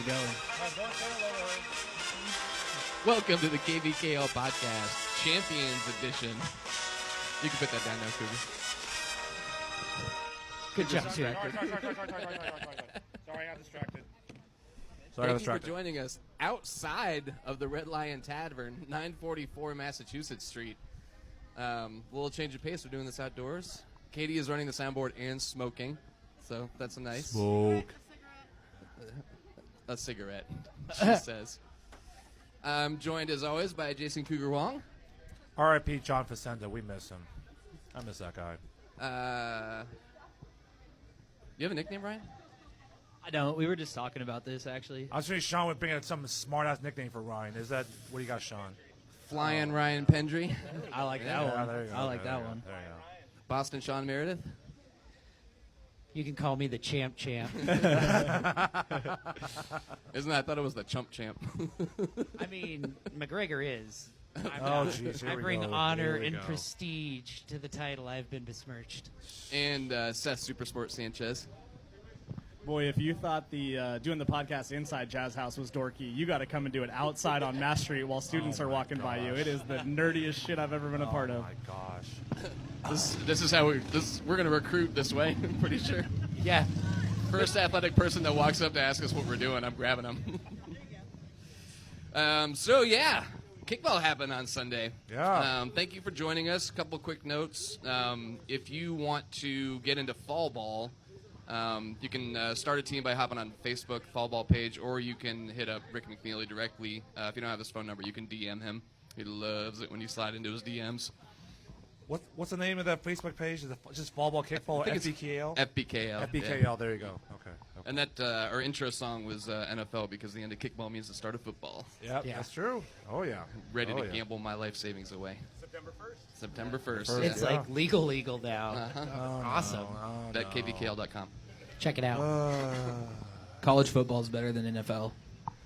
How's it going? Welcome to the KVKL Podcast, Champions Edition. You can put that down now, Cougar. Good job, Sorry, I got distracted. Thank you for joining us outside of the Red Lion Tavern, 944 Massachusetts Street. A little change of pace. We're doing this outdoors. Katie is running the soundboard and smoking, so that's a nice. Smoke. A cigarette, she says. I'm joined, as always, by Jason Cougar Wong. R.I.P. John Facenda. We miss him. I miss that guy. You have a nickname, Ryan? I don't. We were just talking about this, actually. I was thinking Sean would bring out some smart-ass nickname for Ryan. Is that what do you got, Sean? Flying Ryan Pendry. I like that one. There you go. I like that one. There you go. Boston Sean Meredith. You can call me the champ. Isn't that? I thought it was the chump champ. I mean, McGregor is. Oh, jeez. I bring honor and prestige to the title. I've been besmirched. And Seth Supersport Sanchez. Boy, if you thought the doing the podcast inside Jazz House was dorky, you got to come and do it outside on Mass Street while students are walking by you. It is the nerdiest shit I've ever been a part of. Oh my gosh. This is how we're going to recruit this way. I'm pretty sure. Yeah. First athletic person that walks up to ask us what we're doing, I'm grabbing them. So yeah, Kickball happened on Sunday. Yeah. Thank you for joining us. A couple quick notes. If you want to get into fall ball, you can start a team by hopping on Facebook fall ball page, or you can hit up Rick McNeely directly. If you don't have his phone number, you can DM him. He loves it when you slide into his DMs. What's the name of that Facebook page? Is it just Fall Ball Kickball or FBKL? FBKL. FBKL, yeah. there you go. Okay. And that our intro song was NFL because the end of kickball means the start of football. Yep, Yeah. that's true. Oh, yeah. Ready to gamble my life savings away. September 1st. First. It's Yeah. like legal now. Uh-huh. Awesome. At kvkl.com. Check it out. College football is better than NFL.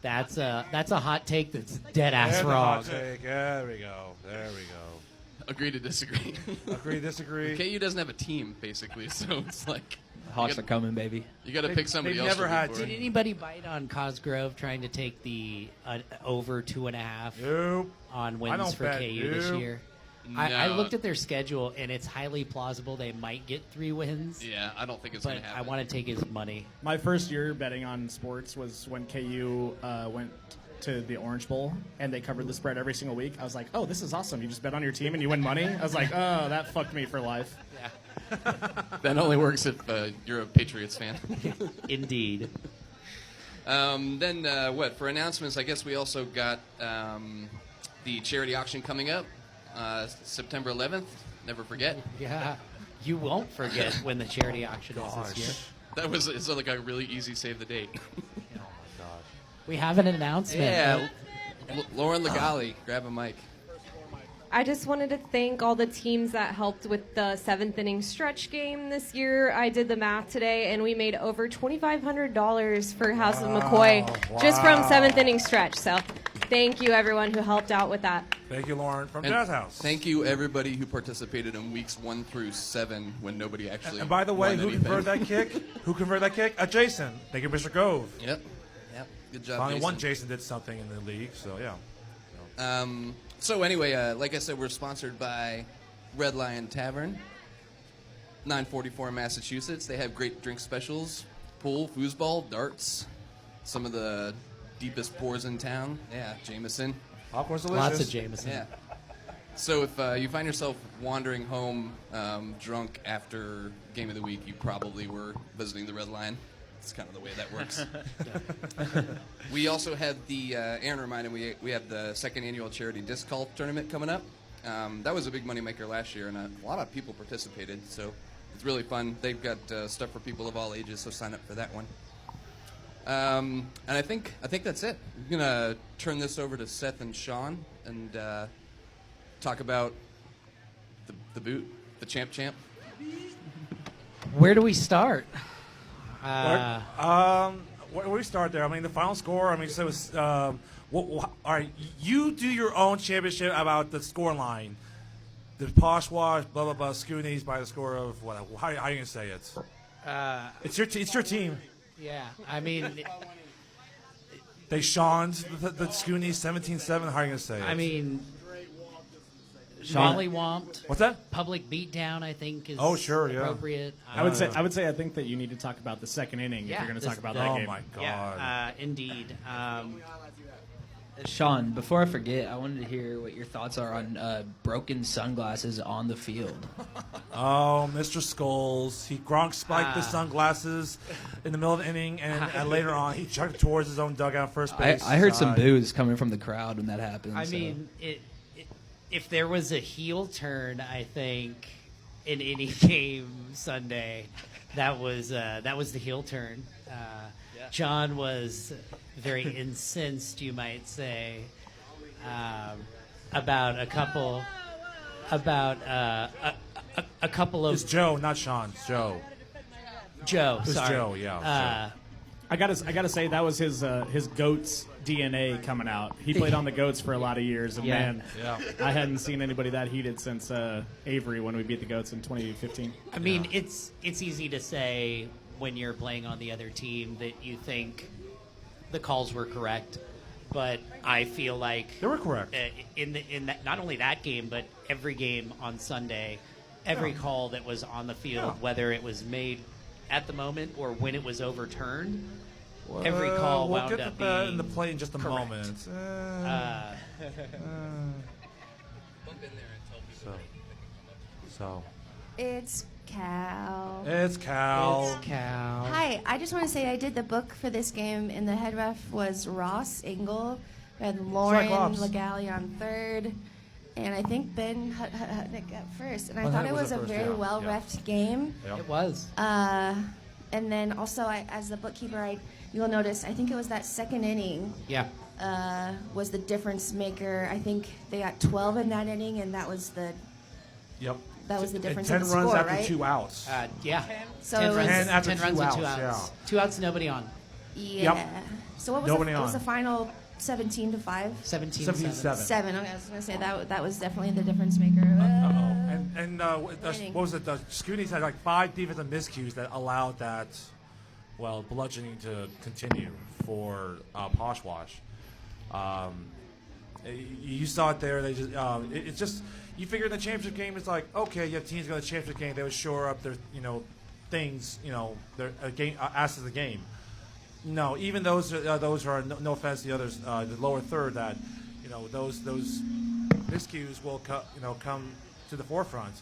That's a hot take that's dead ass And the wrong. hot take. There we go. There we go. Agree to disagree. Agree, disagree. KU doesn't have a team, basically, so it's like Hawks are coming, baby. you got to pick somebody they've else. never to root had for. Did anybody bite on Cosgrove trying to take the over 2.5 Nope. on I wins don't for bet. KU this Nope. year? I No. looked at their schedule, and it's highly plausible they might get 3 wins. Yeah, I don't think it's going But to I happen. want to take his money. My first year betting on sports was when KU went to the Orange Bowl, and they covered the spread every single week. I was like, oh, this is awesome. You just bet on your team and you win money? I was like, oh, that fucked me for life. Yeah, That only works if you're a Patriots fan. indeed. Then what? For announcements, I guess we also got the charity auction coming up September 11th. Never forget. Yeah, you won't forget when the charity auction is this year. That was it's like a really easy save the date. We have an announcement. Yeah, Lauren Legali, grab a mic. I just wanted to thank all the teams that helped with the 7th inning stretch game this year. I did the math today, and we made over $2,500 for House of McCoy just from 7th inning stretch. So thank you, everyone who helped out with that. Thank you, Lauren, from And Jazz House. Thank you, everybody who participated in weeks 1 through 7 when nobody actually. And by the way, won who anything. converted that kick? Who converted that kick? Jason. Thank you, Mr. Gove. Yep. Good job, Finally, Jason. one Jason did something in the league, so yeah. So anyway, like I said, we're sponsored by Red Lion Tavern, 944 Massachusetts. They have great drink specials, pool, foosball, darts, some of the deepest pours in town. Yeah, Jameson. Popcorn's delicious. Lots of Jameson. Yeah. So if you find yourself wandering home drunk after game of the week, you probably were visiting the Red Lion. That's kind of the way that works. We also had the, Aaron reminded me, we have the 2nd annual charity disc golf tournament coming up. That was a big moneymaker last year, and a lot of people participated, so it's really fun. They've got stuff for people of all ages, so sign up for that one. And I think that's it. I'm going to turn this over to Seth and Sean and talk about the boot, the champ. Where do we start? Where do we start there? I mean, the final score, I mean, so it was, all right, you do your own championship about the score line. The Poshwash, blah, blah, blah, Scoonies by the score of, what? How are you going to say it? It's your team. Yeah, I mean, They Sean's the Scoonies 17-7. How are you going to say it? I mean, Sean- mollywomped. What's that? Public beatdown, I think, is Sure, yeah. appropriate. I would say I think that you need to talk about the second inning if Yeah, you're going to talk about Oh, that game. my God. Yeah, indeed. Sean, before I forget, I wanted to hear what your thoughts are on broken sunglasses on the field. Oh, Mr. Skulls. Gronk spiked the sunglasses in the middle of the inning, and later on he chucked towards his own dugout first base. I heard some boos coming from the crowd when that happened. I so. mean, if there was a heel turn, I think in any game Sunday, that was the heel turn. John was very incensed, you might say, about a couple of It's Joe, not Sean. It's Joe. Joe. It's Sorry, Joe, yeah. I gotta say that was his goats DNA coming out. He played on the goats for a lot of years, and Yeah. man, Yeah. I hadn't seen anybody that heated since Avery when we beat the goats in 2015. I mean, it's easy to say when you're playing on the other team that you think the calls were correct, but I feel like They were correct. in that, not only that game, but every game on Sunday, every call that was on the field, whether it was made at the moment or when it was overturned, every call we'll wound get up to that being in the play in just a correct. moment. So It's Cal. it's Cal. Cow. Hi, I just want to say I did the book for this game, and the head ref was Ross Engel. We had Lauren Cyclops. Legale on third, and I think Ben Hutnick at first. And I Ben thought Hutnick it was was a at first, very yeah, well yeah. refed game. Yeah. It was. And then also, as the bookkeeper, you'll notice, I think it was that second inning Yeah. was the difference maker. I think they got 12 in that inning, and that was the Yep. difference And in 10 the runs score, after right? 2 outs. Yeah. So 10 it was- runs, 10 after 10 runs 2 with outs, 2 outs. yeah. 2 outs, nobody on. Yeah. So what was Nobody it? It was on. the final 17-5. 17-7. 17-7. 7. Okay, I was gonna say that was definitely the difference maker. And what was it? The Scoonies had like 5 defensive miscues that allowed that, bludgeoning to continue for Poshwash. You saw it there. They just it's just you figure in the championship game it's like okay, you have teams going to the championship game. They would shore up their things their game asses of the game. No, even those are no offense to the others, the lower third that those miscues will come to the forefront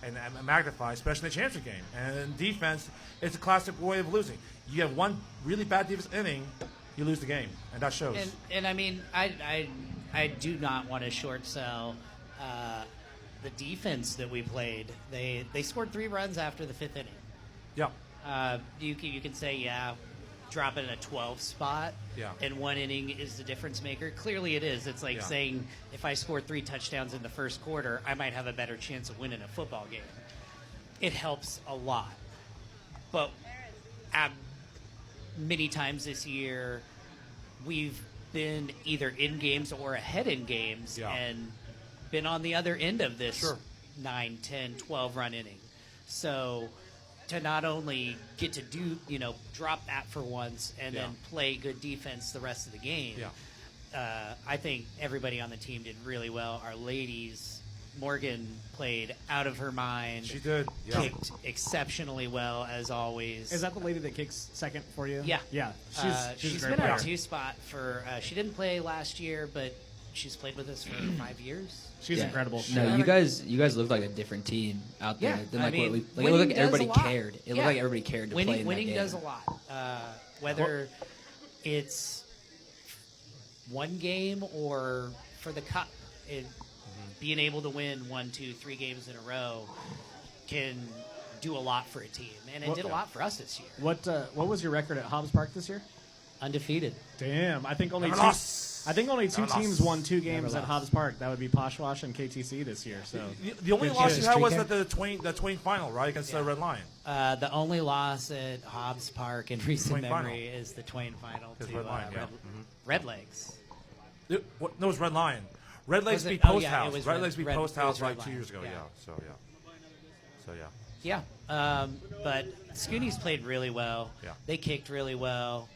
and magnify, especially in the championship game. And in defense, it's a classic way of losing. You have one really bad defense inning, you lose the game, and that shows. And I mean, I do not want to short sell the defense that we played. They scored 3 runs after the 5th inning. Yeah. You can say, dropping a 12 spot in 1 inning is the difference maker. Clearly it is. It's like saying if I scored 3 touchdowns in the first quarter, I might have a better chance of winning a football game. It helps a lot. But many times this year, we've been either in games or ahead in games and been on the other end of this 9, 10, 12 run inning. So to not only get to drop that for once and then play good defense the rest of the game, I think everybody on the team did really well. Our ladies, Morgan played out of her mind. She did. Yeah. Kicked exceptionally well, as always. Is that the lady that kicks second for you? Yeah. Yeah. She's a great been player. our 2 spot for. She didn't play last year, but she's played with us for 5 years. She's incredible. No, you guys looked like a different team out there Yeah, than I like mean, what we. Like, it winning looked like does everybody a lot. cared. It Yeah. looked like everybody cared to play in that Winning game. does a lot. Whether it's 1 game or for the cup, being able to win 1, 2, 3 games in a row can do a lot for a team, and it did a lot for us this year. What was your record at Hobbs Park this year? Undefeated. Damn, I think only Never two. lost. I think only 2 Never teams lost. won 2 games Never at lost. Hobbs Park. That would be Poshwash and KTC this year. So The only Good loss shit. you had was Streak at the Twain final, right, against the Red Lion. The only loss at Hobbs Park in recent Twain memory final. is the Twain final It's to Red Lion, yeah. Red Legs. No, it was Red Lion. Red Legs Was it? beat Oh, Post yeah, it House. was Red Red- Legs beat Red- Post it was House Red like 2 Lion, years ago. yeah. So yeah. Yeah, but Scoonies played really well. Yeah. They kicked really well.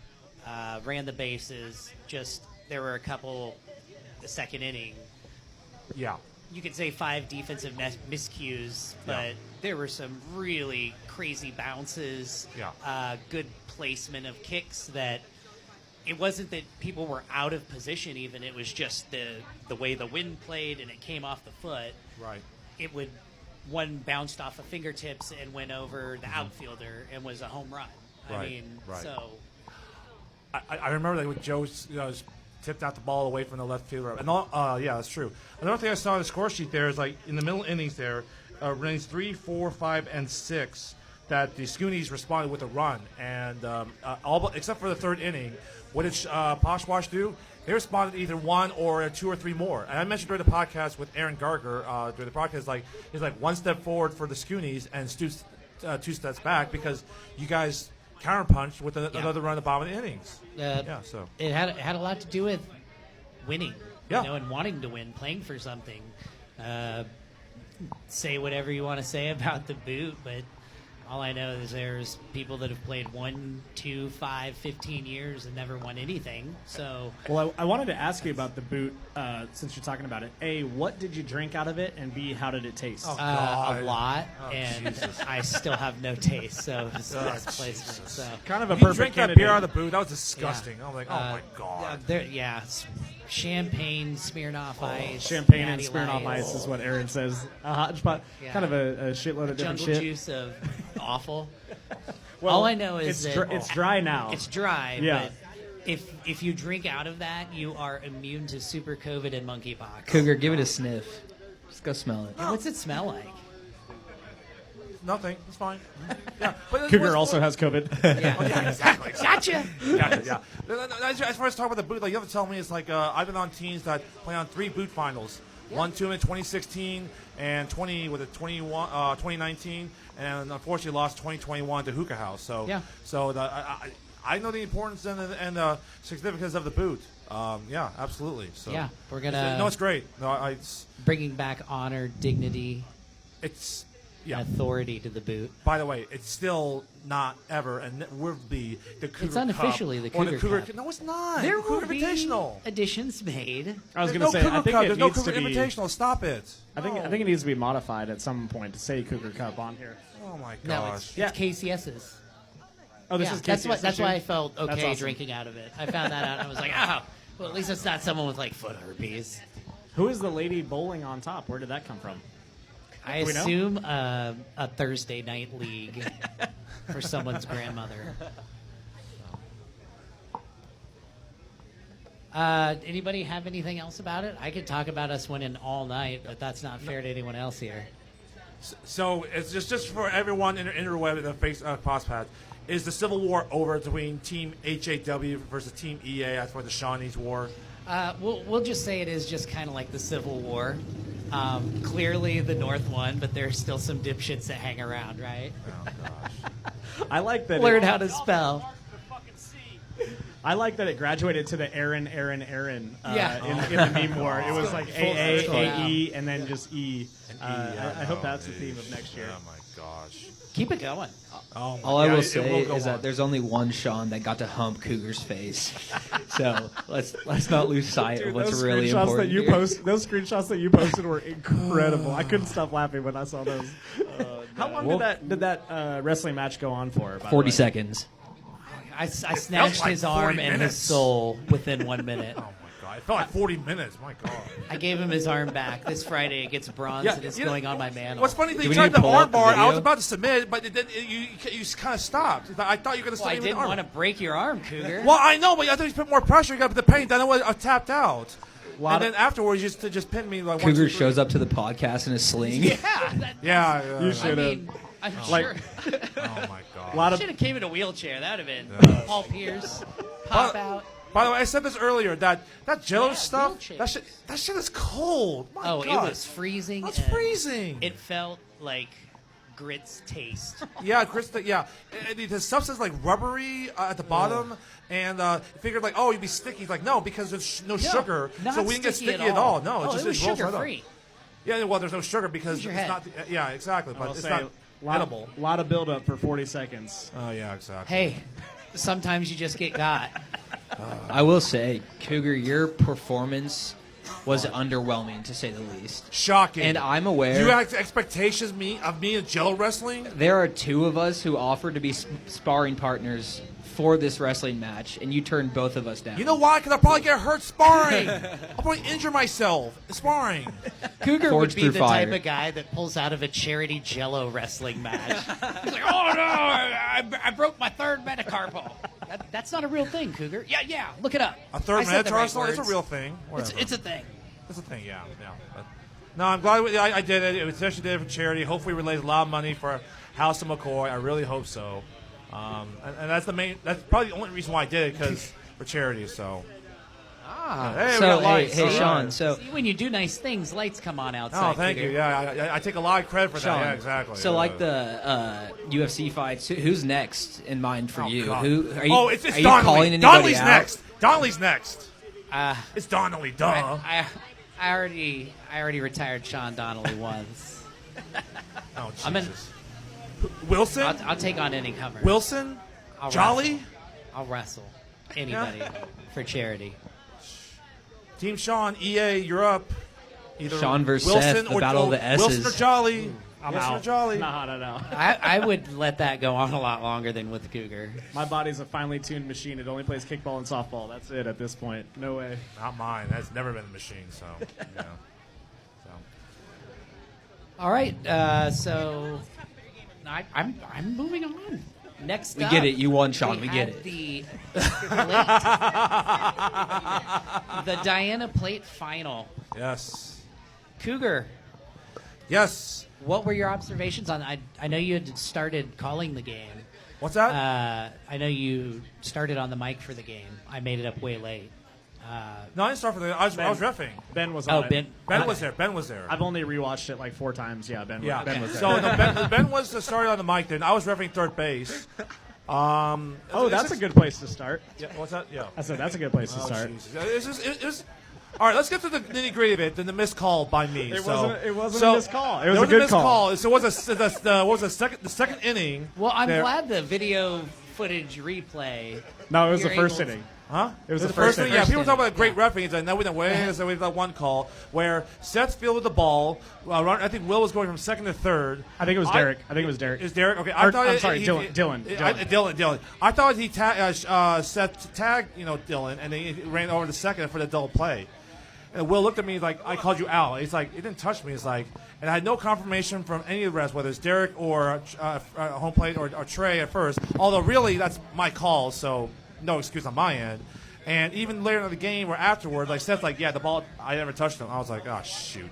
ran the bases. Just there were a couple the second inning. Yeah. You could say 5 defensive miscues, but there were some really crazy bounces. Yeah. Good placement of kicks that it wasn't that people were out of position even. It was just the way the wind played and it came off the foot. Right. One bounced off of fingertips and went over the outfielder and was a home run. I mean, so. I remember that when Joe tipped out the ball away from the left fielder. And yeah, that's true. Another thing I saw on the score sheet there is like in the middle innings there, innings 3, 4, 5, and 6, that the Scoonies responded with a run. And except for the third inning, what did Poshwash do? They responded either 1 or 2 or 3 more. And I mentioned during the podcast with Aaron Garger during the broadcast, he's like 1 step forward for the Scoonies and 2 steps back because you guys counterpunched with another run at the bottom of the innings. So it had a lot to do with winning, Yeah. and wanting to win, playing for something. Say whatever you want to say about the boot, but all I know is there's people that have played 1, 2, 5, 15 years and never won anything. So, well, I wanted to ask you about the boot since you're talking about it. A, what did you drink out of it? And B, how did it taste? a lot, and I still have no taste. So it's the best placement. So Kind of a you perfect drink that candidate. beer out of the boot. That was disgusting. I'm like, oh my god. It's champagne, Smirnoff Ice, Champagne and Natty Smirnoff Lights, Ice is what Aaron says. A hodgepodge, kind of a shitload of different jungle shit. juice of awful. Well, All I know is that it's dry now. it's dry. Yeah. But if you drink out of that, you are immune to super COVID and monkeypox. Cougar, give it a sniff. Just go smell it. Yeah, what's it smell like? Nothing. It's fine. Yeah, but Cougar also has COVID. Yeah, yeah, exactly. Gotcha. Yeah. As far as talking about the boot, like you have to tell me, it's like I've been on teams that play on 3 boot finals. Won 2 in 2016 and 2019, and unfortunately lost 2021 to Hookah House. So I know the importance and the significance of the boot. Yeah, absolutely. So Yeah, we're gonna. No, it's great. No, it's bringing back honor, dignity, yeah. authority to the boot. By the way, it's still not ever, and will be the Cougar It's unofficially Cup the or Cougar the Cougar Cup. No, it's not. There the Cougar will be Invitational. additions made. I was There's going to no say, Cougar I think Cup. it There's no needs Cougar to be. Invitational. Stop it. I think it needs to be modified at some point to say Cougar Cup on here. Oh my No, gosh. it's KCS's. Oh, this Yeah, is that's why I felt That's okay awesome. drinking out of it. I found that out. And I was like, oh, well, at least it's not someone with like foot herpes. Who is the lady bowling on top? Where did that come from? I Do we know? assume a Thursday night league for someone's grandmother. Anybody have anything else about it? I could talk about us winning all night, but that's not fair to anyone else here. So it's just for everyone in the interweb and the face Postpad. Is the Civil War over between Team HAW versus Team EA? That's where the Shawnees war. We'll just say it is just kind of like the Civil War. Clearly the North won, but there's still some dipshits that hang around, right? Oh gosh. I like that. Learn how to spell. I like that it graduated to the Aaron in the meme war. It was like Full AA, circle. AE, and then just E. yeah, I hope no, that's the theme of next year. Oh my gosh. Keep it going. Oh my All I God, will it say go is on. that there's only one Sean that got to hump Cougar's face. So let's not lose sight of what's those really screenshots important. that you here. those screenshots that you posted were incredible. I couldn't stop laughing when I saw those. How long did that wrestling match go on for? by the 40 way? seconds. I snatched like his arm 40 and his minutes. soul within 1 minute. Oh my God. It felt like 40 minutes. My God. I gave him his arm back. This Friday it gets bronze and it's you know, going on my mantle. What's funny, Do you we tried need to the pull arm up the bar. I video? was about to submit, but you kind of stopped. I thought you were going to Well, I submit with didn't the arm. want to break your arm, Cougar. Well, I know, but I thought you put more pressure. You got the paint. Then I tapped out. Lot And then afterwards, you just pinned me like 1, Cougar 2, 3. shows up to the podcast in a sling. Yeah. You I should have. mean, I'm Like- sure. Oh my God. lot of Should have came in a wheelchair. That would have been Paul Pierce. Pop out. By the way, I said this earlier that Jello Yeah, stuff. wheelchairs. That shit is cold. My Oh, God. it was freezing. That's and freezing. It felt like grits taste. Yeah, Krista. Yeah, the substance like rubbery at the bottom, and figured like, oh, you'd be sticky. He's like, no, because there's no sugar, not so we didn't get sticky sticky at all. No, Oh, it just it was rolls right sugar up. free. Yeah, well, there's no sugar because Use your it's head. not. Yeah, exactly, but I'll it's say not edible. lot of build up for 40 seconds. Oh yeah, exactly. Hey, sometimes you just get got. I will say, Cougar, your performance was underwhelming, to say the least. Shocking. And I'm aware. You had expectations of me in Jello wrestling? There are two of us who offered to be sparring partners for this wrestling match, and you turned both of us down. You know why? Because I'll probably get hurt sparring. I'll probably injure myself sparring. Cougar Forge would be through the fire. type of guy that pulls out of a charity Jello wrestling match. He's like, oh no, I broke my third metacarpal. That's not a real thing, Cougar. Yeah, look it up. A third I said the right metatarsal? It's a words. real thing. It's a thing. It's a thing, yeah. But, no, I'm glad I did it. It was actually did it for charity. Hopefully, we raised a lot of money for House of McCoy. I really hope so. And that's the main. That's probably the only reason why I did it, because for charity. So. Hey, we got lights. Hey, All Sean. right. So See, when you do nice things, lights come on outside. Oh, thank Cougar. you. Yeah, I take a lot of credit for Sean, that. Yeah, exactly. So, yeah. like the UFC fights, who's next in mind for you? God. Who are you? It's are you Donnelly. calling anybody Donnelly's out? next. Donnelly's next. Uh, It's Donnelly. Duh. I already retired Sean Donnelly once. Oh, I'm in- Jesus. Wilson. I'll take on any comer. Wilson. I'll Jolly. I'll wrestle anybody for charity. Team Sean. EA. You're up. Either Sean versus Wilson Seth, the battle of the Wilson S's. or Jolly. I'm Wilson out. or Jolly. No. I would let that go on a lot longer than with Cougar. My body's a finely tuned machine. It only plays kickball and softball. That's it at this point. No way. Not mine. That's never been a machine. So. Yeah. So. All right, so I'm moving on. Next We up, get it. You won, Sean. We get had it. The the Diana Plate final. Yes. Cougar, Yes. what were your observations on? I know you had started calling the game. What's that? I know you started on the mic for the game. I made it up way late. No, I didn't start for the. I was reffing. Ben was on it. Ben was there. Ben was there. I've only rewatched it like 4 times. Yeah, Ben. Yeah. Ben was there. So no, Ben was the starter on the mic. Then I was reffing third base. Oh, that's a good place to start. Yeah, what's that? Yeah. I said that's a good place to Oh, start. Jesus. It was. All right, let's get to the nitty gritty of it. Then the missed call by me. It so, wasn't a missed call. It was there a good missed call. So what was the second inning? Well, I'm there- glad the video footage replay. No, it was the You're first able to- inning. Huh? It was the first first inning. inning. Yeah, people talk about inning, great yeah. referees, and then we didn't win. So we had that one call where Seth fielded the ball. I think Will was going from second to third. I think it was Derek. I think it was Derek. Is Derek? Okay, I'm sorry, Dylan. Dylan. I thought he Seth tagged Dylan, and then he ran over to second for the double play. And Will looked at me like, I called you out. He's like, it didn't touch me. He's like, and I had no confirmation from any of the rest, whether it's Derek or home plate or Trey at first. Although really, that's my call, so no excuse on my end. And even later in the game or afterward, like Seth's like, yeah, the ball, I never touched him. I was like, oh shoot.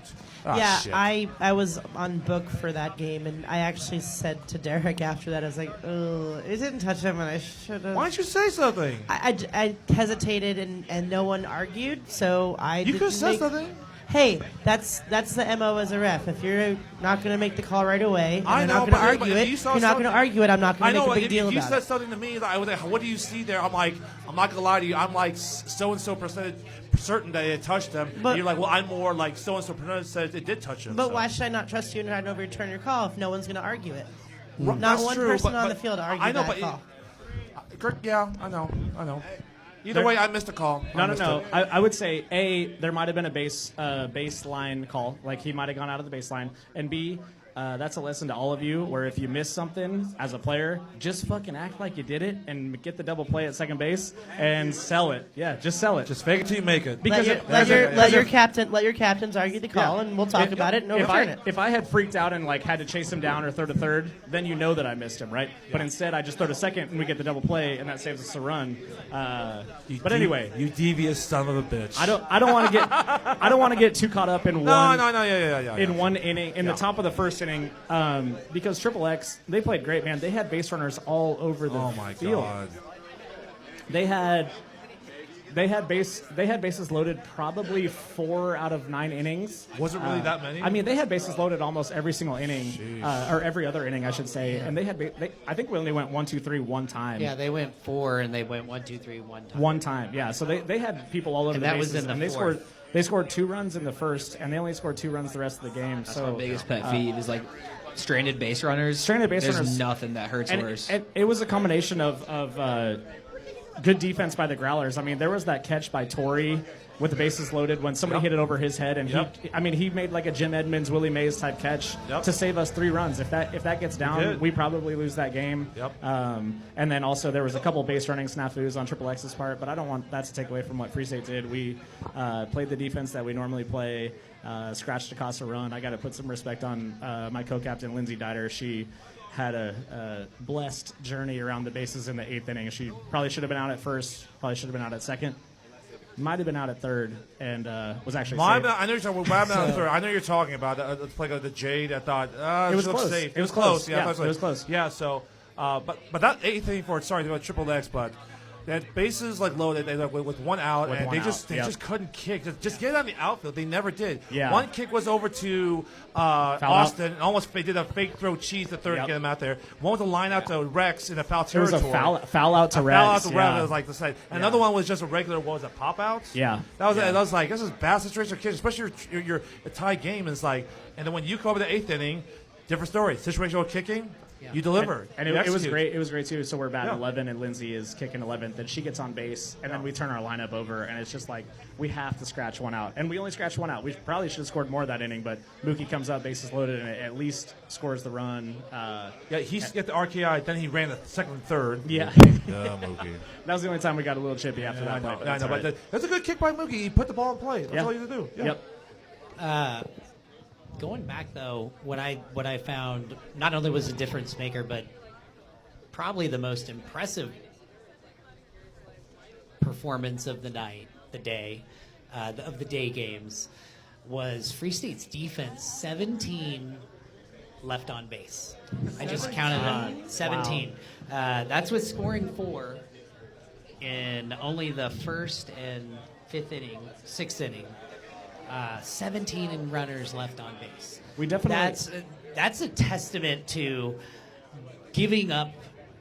Oh, yeah, shit. I was on book for that game, and I actually said to Derek after that, I was like, oh, it didn't touch him, and I should have. Why don't you say something? I hesitated, and no one argued, so I You didn't could have said make- something. Hey, that's the MO as a ref. If you're not going to make the call right away, and I you're know, not going but- to argue but it, if you you're saw not going to something- argue it, I'm not I going to know. make a big deal if you about said it. something to me, like, I was like, what do you see there? I'm like, I'm not gonna lie to you. I'm like so and so percentage certain that it touched them. But- And you're like, well, I'm more like so and so percentage said it did touch him. But so. why should I not trust you and not overturn your call if no one's going to argue it? Right, Not that's one true, person but- on the but field argued I know, that but call. Yeah, I know. Either way, I missed a call. No. I would say there might have been a baseline call, like he might have gone out of the baseline, and B, that's a lesson to all of you, where if you miss something as a player, just fucking act like you did it and get the double play at second base and sell it. Yeah, just sell it. Just fake it till you make it. Because Let your captains argue the call, and we'll talk about it and overturn it. If I had freaked out and like had to chase him down or throw to third, then you know that I missed him, right? But instead, I just throw to second and we get the double play, and that saves us a run. But anyway, you devious son of a bitch. I don't want to get too caught up in in one inning in the top of the first inning, because Triple X, they played great, man. They had base runners all over the Oh my field. god. They had bases loaded probably 4 out of 9 innings. Was it really that many? I mean, they had bases loaded almost every single inning, or every other inning, I should say. And they had, I think we only went 1, 2, 3 one time. Yeah, they went 4 and they went 1, 2, 3 one time. One time, yeah. So they had people all over And the that was bases, in the and they fourth. scored. They scored 2 runs in the first, and they only scored 2 runs the rest of the game. That's so my biggest pet peeve is like stranded base runners. Stranded base There's runners. nothing that hurts worse. It was a combination of good defense by the Growlers. I mean, there was that catch by Torrey with the bases loaded when somebody hit it over his head, and he made like a Jim Edmonds, Willie Mays type catch to save us 3 runs. If that gets down, we probably lose that game. And then also there was a couple base running snafus on Triple X's part, but I don't want that to take away from what Free State did. We played the defense that we normally play, scratched to cost a run. I got to put some respect on my co-captain, Lindsay Dieter. She had a blessed journey around the bases in the 8th inning. She probably should have been out at first, probably should have been out at second. Might have been out at third, and was actually safe. I know you're talking about out at third. I know you're talking about the play of the Jade. I thought it was close. Safe. It was close. Yeah, it was close. Yeah. So, but that 8th inning for it. Sorry about Triple X, but that bases like loaded with 1 out, and they just couldn't kick. Just get it out of the outfield. They never did. Yeah. 1 kick was over to Austin. Almost they did a fake throw cheese the third to get him out there. One was a line out to Rex in a foul territory. It was a foul out to Rex. Foul out to Rex. It was like the side. Another one was just a regular. What was it? Pop out. Yeah. That was like this is a bad situation for kids, especially your a tie game. Is like, and then when you come over the 8th inning, different story. Situational kicking. You deliver. And it was great. It was great, too. So we're batting 11, and Lindsay is kicking 11th, and she gets on base, and then we turn our lineup over, and it's just like we have to scratch 1 out. And we only scratched 1 out. We probably should have scored more that inning, but Mookie comes up, bases loaded, and at least scores the run. He got the RKI, then he ran the second and third. Yeah. Mookie. That was the only time we got a little chippy after that play. But that's a good kick by Mookie. He put the ball in play. That's all you have to do. Yep. Going back though, what I found not only was a difference maker, but probably the most impressive performance of the night, the day, of the day games, was Free State's defense. 17 left on base. I just counted them. 17. Wow. That's with scoring 4 in only the 1st and 5th inning, 6th inning. 17 runners left on base. We definitely. That's a testament to giving up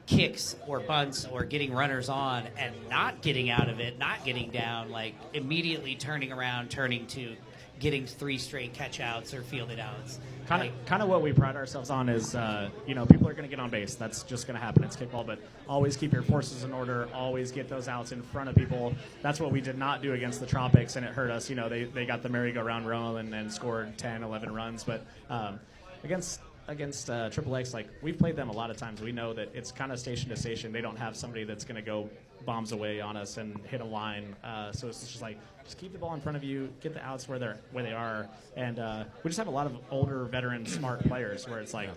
kicks or bunts or getting runners on and not getting out of it, not getting down, like immediately turning around, turning to getting 3 straight catch-outs or fielded outs. Kind of what we pride ourselves on is, people are going to get on base. That's just going to happen. It's kickball, but always keep your forces in order. Always get those outs in front of people. That's what we did not do against the Tropics, and it hurt us. They got the merry-go-round roll and scored 10, 11 runs. But against Triple X, like we've played them a lot of times. We know that it's kind of station to station. They don't have somebody that's going to go bombs away on us and hit a line. So it's just like, just keep the ball in front of you, get the outs where they are, and we just have a lot of older, veteran, smart players where it's like,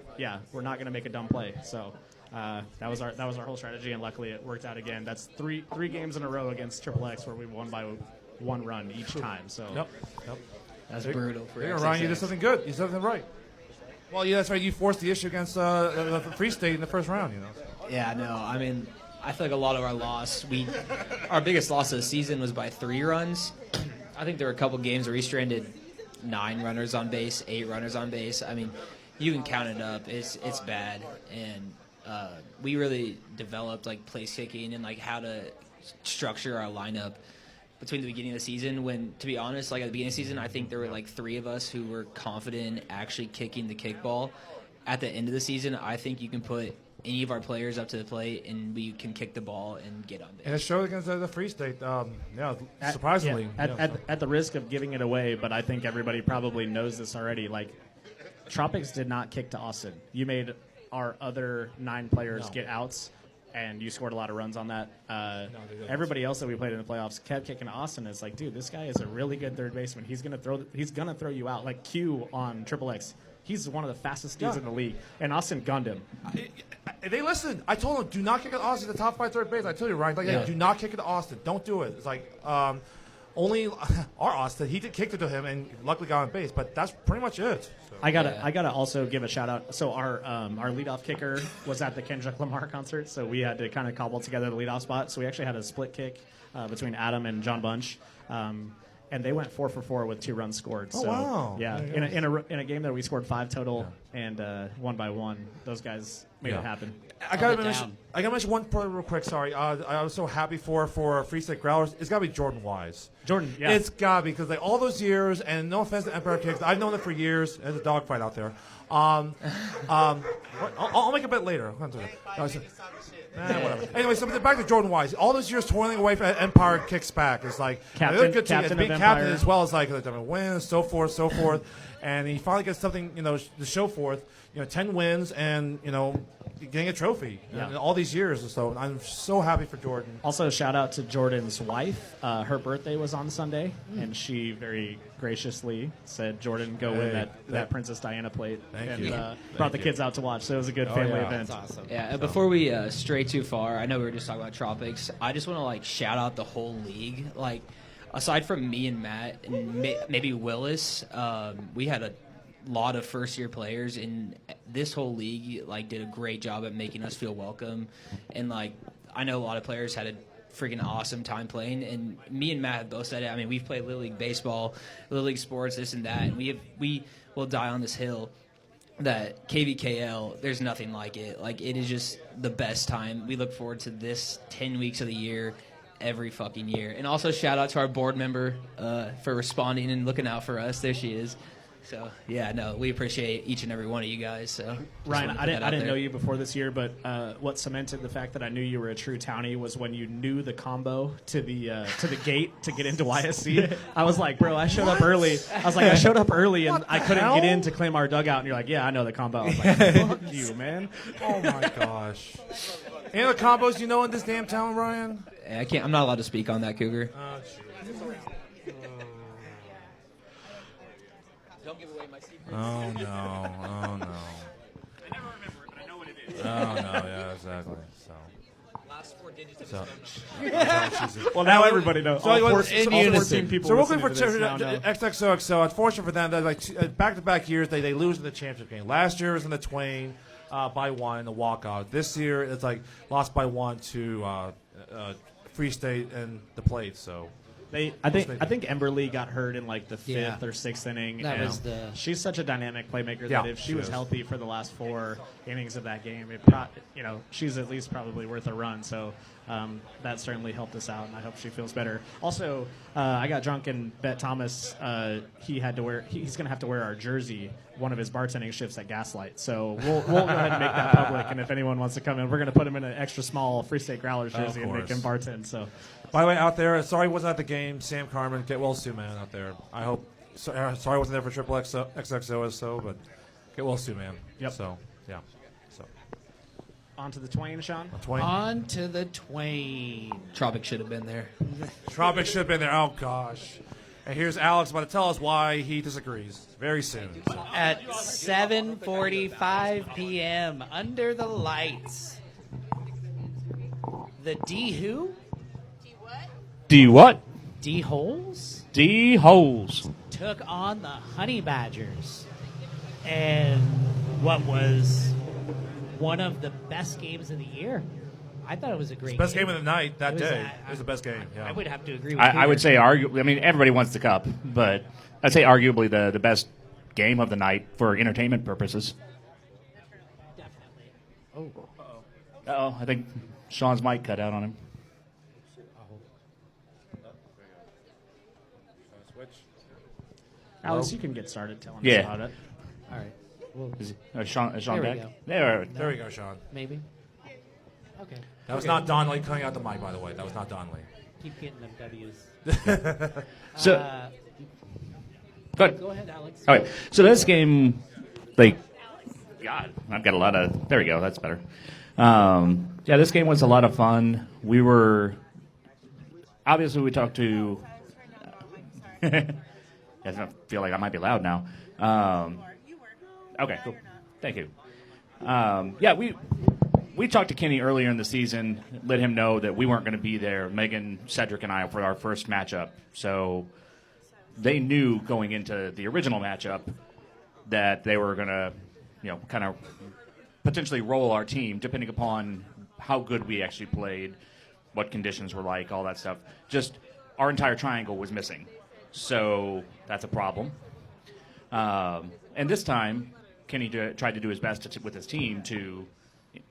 we're not going to make a dumb play. So that was our whole strategy, and luckily it worked out again. That's three games in a row against Triple X where we won by 1 run each time. So Yep. That's brutal. Ryan, you did something good. You did something right. Well, that's right. You forced the issue against Free State in the first round. Yeah, no. I mean, I feel like a lot of our biggest loss of the season was by 3 runs. I think there were a couple games where we stranded 9 runners on base, 8 runners on base. I mean, you can count it up. It's bad, and we really developed like place kicking and like how to structure our lineup between the beginning of the season. When, to be honest, like at the beginning of the season, I think there were like 3 of us who were confident in actually kicking the kickball. At the end of the season, I think you can put any of our players up to the plate and we can kick the ball and get on base. And it showed against the Free State. Surprisingly. At the risk of giving it away, but I think everybody probably knows this already. Like, Tropics did not kick to Austin. You made our other 9 players get outs, and you scored a lot of runs on that. Everybody else that we played in the playoffs kept kicking to Austin. It's like, dude, this guy is a really good third baseman. He's gonna throw you out. Like Q on Triple X. He's one of the fastest dudes in the league, and Austin gunned him. They listened. I told them, do not kick at Austin, the top 5 third base. I told you, Ryan, do not kick it to Austin. Don't do it. It's like only our Austin. He did kick it to him, and luckily got on base. But that's pretty much it. So. I gotta also give a shout out. So our leadoff kicker was at the Kendrick Lamar concert, so we had to kind of cobble together the leadoff spot. So we actually had a split kick between Adam and John Bunch. and they went 4 for 4 with 2 runs scored. Oh, So, wow. yeah, There you in a game that we scored 5 total and 1 by 1, those guys made it happen. I gotta mention one part real quick. Sorry, I was so happy for Free State Growlers. It's gotta be Jordan Wise. Jordan, yeah, It's gotta be because like all those years, and no offense to Empire Kicks, I've known them for years. There's a dogfight out there. I'll make a bet later. Whatever. Anyway, so back to Jordan Wise. All those years toiling away for Empire Kicks back. It's like Captain good team. It's of being Empire. captain as well as like wins, so forth, and he finally gets something to show forth. 10 wins and getting a trophy. In all these years, so I'm so happy for Jordan. Also, shout out to Jordan's wife. Her birthday was on Sunday, and she very graciously said, "Jordan, go win that Princess Diana plate," and brought the kids out to watch. So it was a good family event. That's awesome. Yeah. And before we stray too far, I know we were just talking about Tropics. I just want to shout out the whole league. Aside from me and Matt and maybe Willis, we had a lot of first-year players, and this whole league did a great job at making us feel welcome. And I know a lot of players had a freaking awesome time playing, and me and Matt have both said it. I mean, we've played Little League baseball, Little League sports, this and that, and we will die on this hill that KVKL, there's nothing like it. It is just the best time. We look forward to this 10 weeks of the year every fucking year. And also shout out to our board member for responding and looking out for us. There she is. So, yeah, no, we appreciate each and every one of you guys. So, Ryan, I didn't know you before this year, but what cemented the fact that I knew you were a true townie was when you knew the combo to the gate to get into YSC. I was like, bro, I showed up early. I showed up early and I couldn't get in to claim our dugout. And you're like, yeah, I know the combo. I was like, fuck you, man. Oh my gosh. Any other combos you know in this damn town, Ryan? I'm not allowed to speak on that, Cougar. Don't give away my secret. Oh no! I never remember it, but I know what it is. Oh no! Yeah, exactly. So. Last 4 digits So. Well, now everybody knows. So, all 14 people. So real quick for listening to this now know. XXOXO, unfortunate for them, they're back-to-back years they lose in the championship game. Last year was in the Twain by 1 in the walkout. This year it's lost by 1 to Free State and the Plate. So. I think Emberly got hurt in the 5th or 6th inning. She's such a dynamic playmaker that if she was healthy for the last 4 innings of that game, she's at least probably worth a run. So that certainly helped us out, and I hope she feels better. Also, I got drunk and bet Thomas he's going to have to wear our jersey one of his bartending shifts at Gaslight. So we'll go ahead and make that public, and if anyone wants to come in, we're going to put him in an extra small Free State Growlers jersey and make him bartend. So. By the way, out there, sorry wasn't at the game. Sam Carmen, get well soon, man, out there. I hope. Sorry wasn't there for Triple XXO, but get well soon, man. Yep. So, yeah. So. On to the Twain, Sean. On to the Twain. Tropic should have been there. Tropic should have been there. Oh, gosh. And here's Alex about to tell us why he disagrees very soon. At 7:45 p.m., under the lights, the D who? D what? D Holes? D Holes. Took on the Honey Badgers. And what was one of the best games of the year. I thought it was a great best game of the night that day. It was the best game. Yeah. I would have to agree with I would say arguably. I mean, everybody wants the cup, but I'd say arguably the best game of the night for entertainment purposes. Definitely. Uh-oh. I think Sean's mic cut out on him. Alex, you can get started telling us about it. All right. Well, is Sean there back? we go. There we go, Sean. Maybe. Okay. That was not Donnelly cutting out the mic, by the way. That was not Donnelly. Keep getting them W's. So, go ahead, Alex. All right. So this game, God, I've got a lot of. There we go. That's better. Yeah, this game was a lot of fun. We were obviously we talked to. I feel like I might be loud now. Okay, cool. Thank you. Yeah, we talked to Kenny earlier in the season, let him know that we weren't going to be there, Megan, Cedric, and I, for our first matchup. So they knew going into the original matchup that they were going to, kind of potentially roll our team, depending upon how good we actually played, what conditions were like, all that stuff. Just our entire triangle was missing. So that's a problem. And this time, Kenny tried to do his best with his team to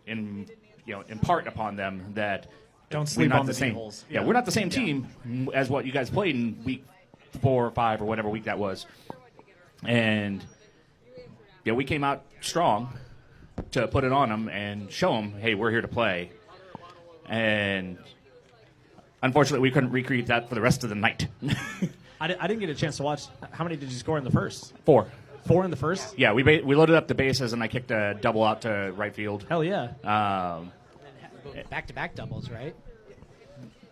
impart upon them that Don't we're sleep not on the the same. D-holes. Yeah, we're not the same team as what you guys played in week 4 or 5 or whatever week that was. And we came out strong to put it on them and show them, hey, we're here to play. And unfortunately, we couldn't recreate that for the rest of the night. I didn't get a chance to watch. How many did you score in the first? 4. 4 in the first? Yeah, we loaded up the bases, and I kicked a double out to right field. Hell yeah. Back-to-back doubles, right?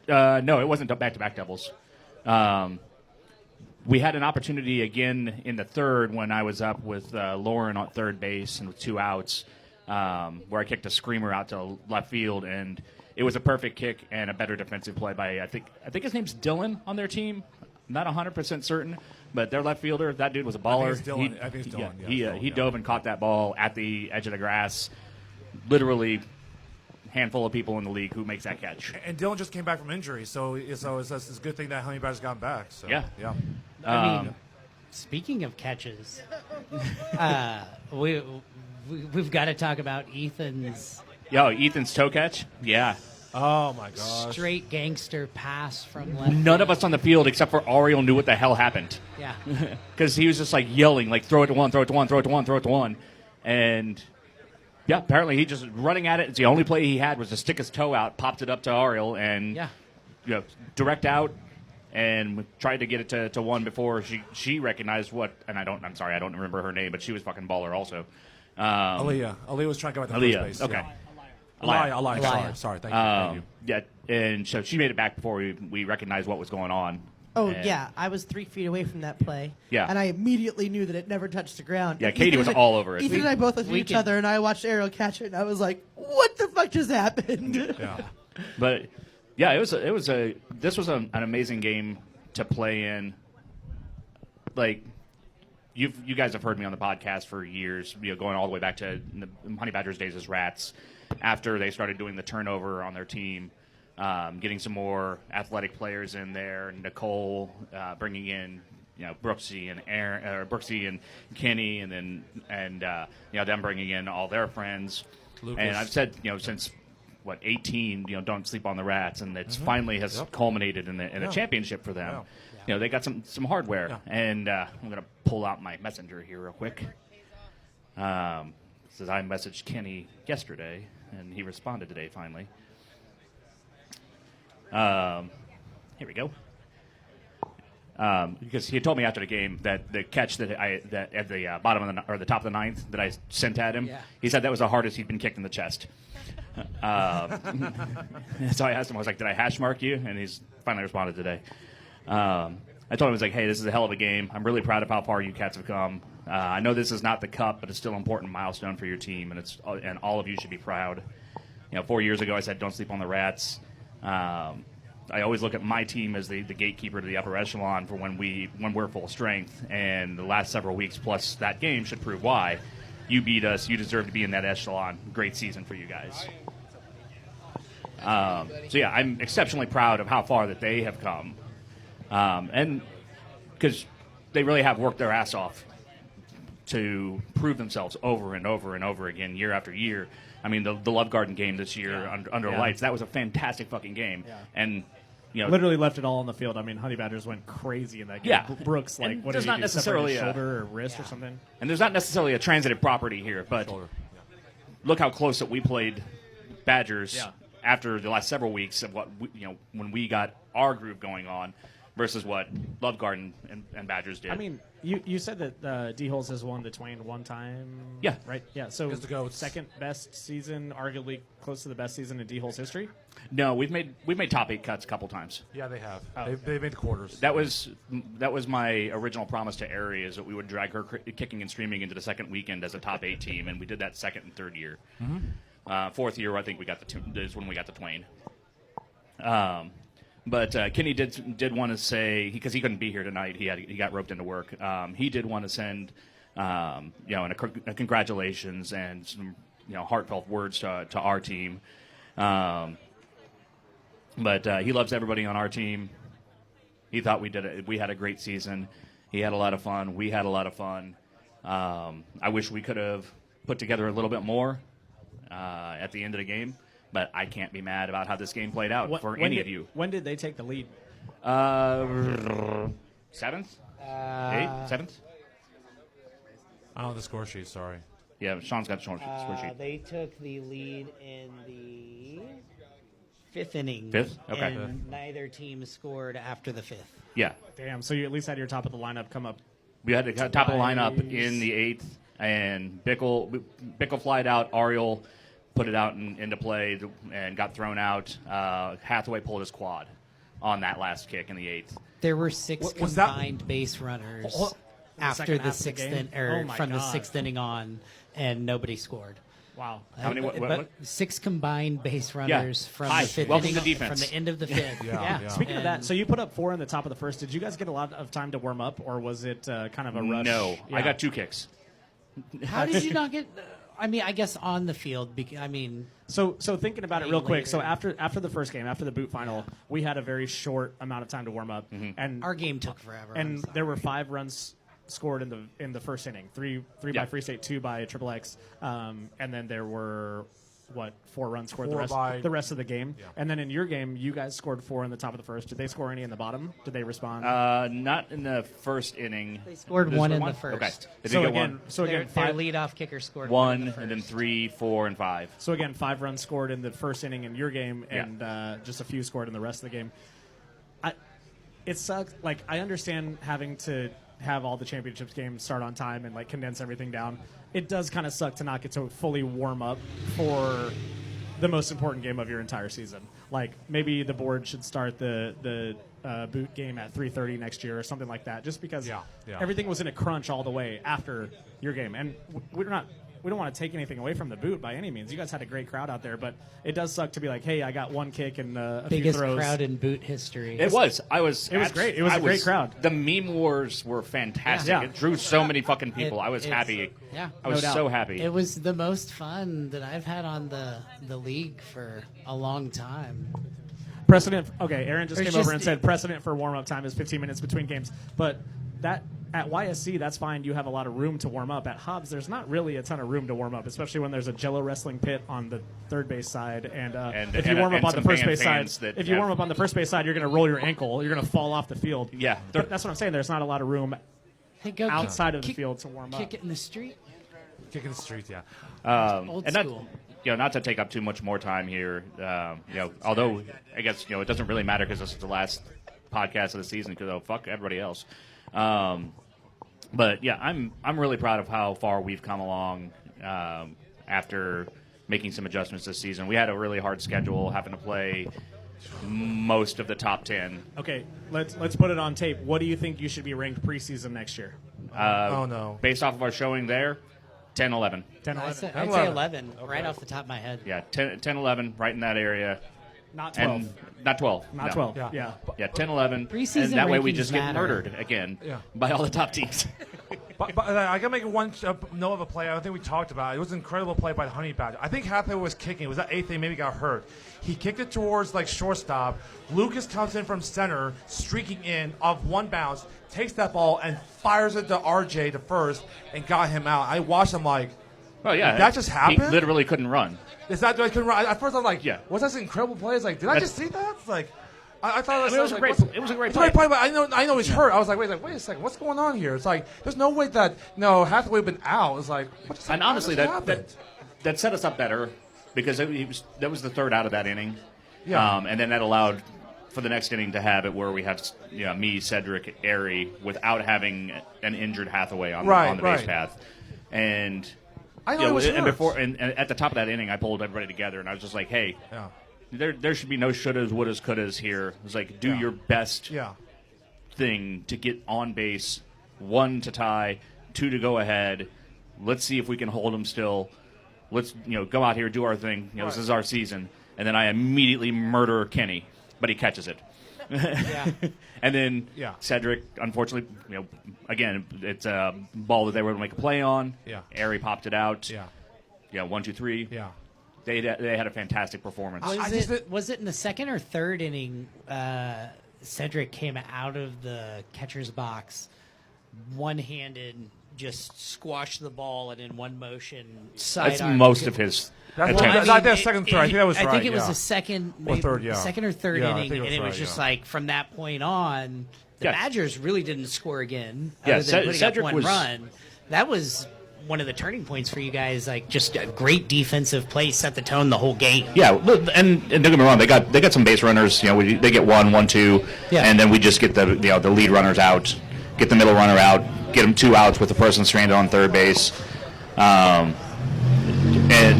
No, it wasn't back-to-back doubles. We had an opportunity again in the third when I was up with Lauren on third base and with 2 outs, where I kicked a screamer out to left field, and it was a perfect kick and a better defensive play by I think his name's Dylan on their team. I'm not 100% certain, but their left fielder, that dude was a baller. I think it's Dylan. He dove and caught that ball at the edge of the grass. Literally, handful of people in the league who makes that catch. And Dylan just came back from injury, so it's a good thing that Honey Badger's gotten back. So, yeah. I mean, speaking of catches, we've got to talk about Ethan's. Ethan's toe catch? Yeah. Oh, my gosh. Straight gangster pass from left. None of us on the field except for Ariel knew what the hell happened. Yeah. Because he was just like yelling, like, throw it to one, throw it to one, throw it to one, throw it to one. And, apparently he just running at it. It's the only play he had was to stick his toe out, popped it up to Ariel, and, direct out. And tried to get it to one before she recognized what, and I don't remember her name, but she was fucking baller also. Aaliyah. Aaliyah was trying to go back to first base. Okay. Yeah. Aaliyah. Sorry. Thank you. Yeah, and so she made it back before we recognized what was going on. Oh, and yeah. I was 3 feet away from that play. Yeah. And I immediately knew that it never touched the ground. Yeah, Katie was all over it. Ethan and I both looked at each other, and I watched Ariel catch it, and I was like, what the fuck just happened? Yeah. But, this was an amazing game to play in. Like, you guys have heard me on the podcast for years, going all the way back to the Honey Badgers days as Rats. After they started doing the turnover on their team, getting some more athletic players in there, Nicole bringing in Brooksy and Aaron, Brooksy and Kenny, and then them bringing in all their friends. Lucas. And I've said since 18, don't sleep on the Rats, and it's finally has culminated in a championship for them. Yeah. They got some hardware, and I'm gonna pull out my messenger here real quick. Says I messaged Kenny yesterday, and he responded today finally. Here we go. Because he had told me after the game that the catch that at the bottom of the top of the ninth that I sent at him, he said that was the hardest he'd been kicked in the chest. So I asked him, I was like, did I hash mark you? And he's finally responded today. I told him, I was like, hey, this is a hell of a game. I'm really proud of how far you cats have come. I know this is not the cup, but it's still an important milestone for your team, and all of you should be proud. 4 years ago I said don't sleep on the Rats. I always look at my team as the gatekeeper to the upper echelon for when we're full strength, and the last several weeks plus that game should prove why. You beat us. You deserve to be in that echelon. Great season for you guys. I'm exceptionally proud of how far that they have come, and because they really have worked their ass off to prove themselves over and over and over again, year after year. I mean, the Love Garden game this year under lights, that was a fantastic fucking game. Yeah. And literally left it all on the field. I mean, Honey Badgers went crazy in that game. Yeah. Brooks, and what there's did he not do? necessarily Separate his shoulder or wrist or something. And there's not necessarily a transitive property here, but look how close that we played Badgers after the last several weeks of what when we got our groove going on versus what Love Garden and Badgers did. I mean, you said that D-Holes has won the Twain one time. Yeah. Right? Yeah. So the second best season, arguably close to the best season in D-Holes history? No, we've made top 8 cuts a couple times. Yeah, they have. They made the quarters. That was my original promise to Ari, is that we would drag her kicking and streaming into the second weekend as a top 8 team, and we did that second and third year. Fourth year, I think we got is when we got the Twain. But Kenny did want to say, because he couldn't be here tonight, he got roped into work. He did want to send a congratulations and some heartfelt words to our team. But he loves everybody on our team. He thought we had a great season. He had a lot of fun. We had a lot of fun. I wish we could have put together a little bit more at the end of the game, but I can't be mad about how this game played out for any of you. When did they take the lead? Seventh? Eighth? Seventh? I don't know the score sheet. Sorry. Yeah, Sean's got the score sheet. They took the lead in the fifth inning. Fifth? Okay. And neither team scored after the fifth. Yeah. Damn. So you at least had your top of the lineup come up. We had the top of the lineup in the eighth, and Bickle flied out. Ariel put it out into play and got thrown out. Hathaway pulled his quad on that last kick in the eighth. There were 6 combined base runners after the sixth from the sixth inning on, and nobody scored. Wow. How many? But 6 combined base runners from the fifth Welcome inning, to defense. from the end of the fifth. Yeah. Speaking of that, so you put up 4 in the top of the first. Did you guys get a lot of time to warm up, or was it kind of a rush? No, Yeah. I got 2 kicks. How did you not get? I mean, I guess on the field. So thinking about it real quick. So later. after the first game, after the boot final, we had a very short amount of time to warm up, and Our game took forever. and there were 5 runs scored in the first inning. 3 Yeah. by Free State, 2 by Triple X, and then there were 4 runs scored 4 the rest of the game. Yeah. And then in your game, you guys scored 4 in the top of the first. Did they score any in the bottom? Did they respond? Not in the first inning. They scored This 1 in one? the first. Okay. They did so get again, one. so again, Their 5. leadoff kicker scored 1, in the and then first. 3, 4, and 5. So again, 5 runs scored in the first inning in your game, Yeah. and just a few scored in the rest of the game. It sucks. Like, I understand having to have all the championships games start on time and like condense everything down. It does kind of suck to not get to fully warm up for the most important game of your entire season. Like, maybe the board should start the boot game at 3:30 next year or something like that, just because Yeah. everything was in a crunch all the way after your game. And we don't want to take anything away from the boot by any means. You guys had a great crowd out there, but it does suck to be like, hey, I got 1 kick and a Biggest few throws. crowd in boot history. It was. It was great. It was a great crowd. The meme wars were fantastic. Yeah. It drew so many fucking people. I was happy. Yeah. I was No doubt. so happy. It was the most fun that I've had on the league for a long time. Precedent. Okay, Aaron just There's came over just- and said precedent for warm up time is 15 minutes between games. But that at YSC, that's fine. You have a lot of room to warm up. At Hobbs, there's not really a ton of room to warm up, especially when there's a Jello wrestling pit on the third base side. And if you warm up on the some first base side, fans that if you have- warm up on the first base side, you're going to roll your ankle. You're going to fall off the field. Yeah. But that's what I'm saying. There's not a lot of room Hey, go outside of the kick- field to warm up. Kick it in the street. Kick in the streets, yeah. Old and that, school. not to take up too much more time here. Although I guess it doesn't really matter because this is the last podcast of the season. Because fuck everybody else. But yeah, I'm really proud of how far we've come along after making some adjustments this season. We had a really hard schedule, having to play most of the top 10. Okay, let's put it on tape. What do you think you should be ranked preseason next year? Oh, no. Based off of our showing there, 10, 11. 10, I'd 11? say, I'd say 11, right off the top of my head. Yeah, 10, 11, right in that area. Not 12. And not 12. Not no. 12. Yeah. Yeah. Yeah, 10, 11. Preseason and that way we rankings just get matter. murdered again Yeah. by all the top teams. But I got to make one note of a play. I don't think we talked about it. It was an incredible play by the Honey Badger. I think Hathaway was kicking. It was that eighth thing. Maybe got hurt. He kicked it towards shortstop. Lucas comes in from center, streaking in off one bounce, takes that ball and fires it to RJ to first and got him out. I watched him like, Well, yeah. Did that just happen? He literally couldn't run. is that I couldn't run? At first I'm like, Yeah. was that an incredible play? It's like, did I just see that? It's like, I thought I mean, it was a great It's a great play, but I know he's hurt. I was like, wait a second, what's going on here? It's like, there's no way that Hathaway would have been out. It's like, what just And honestly, how that, just happened? that set us up better because that was the third out of that inning. Yeah. And then that allowed for the next inning to have it where we had me, Cedric, Airy, without having an injured Hathaway on the base right. path. And I know it was and hurt. and at the top of that inning, I pulled everybody together, and I was just like, hey, Yeah. there should be no shouldas, wouldas, couldas here. It was like, do Yeah. your best Yeah. thing to get on base, 1 to tie, 2 to go ahead. Let's see if we can hold them still. Let's go out here, do our thing. This is our season. And then I immediately murder Kenny, but he catches it. Yeah. And then Yeah. Cedric, unfortunately, again, it's a ball that they were able to make a play on. Yeah. Airy popped it out. Yeah. 1, 2, 3. Yeah. They had a fantastic performance. I just- Was it in the second or third inning? Cedric came out of the catcher's box, one-handed, just squashed the ball, and in one motion, That's sidearm. most of his attempts. I think second, third. I think that was right. I think it was yeah. the second, Or third, yeah. second or third Yeah, I inning, think and it was right, just yeah. like from that point on, the Yeah. Badgers really didn't score again. Yeah, other than putting Cedric up one was- run. That was one of the turning points for you guys. Like just a great defensive play set the tone the whole game. Yeah, and don't get me wrong, they got some base runners. They get 1, 2, Yeah. and then we just get the lead runners out, get the middle runner out, get them 2 outs with the person stranded on third base. And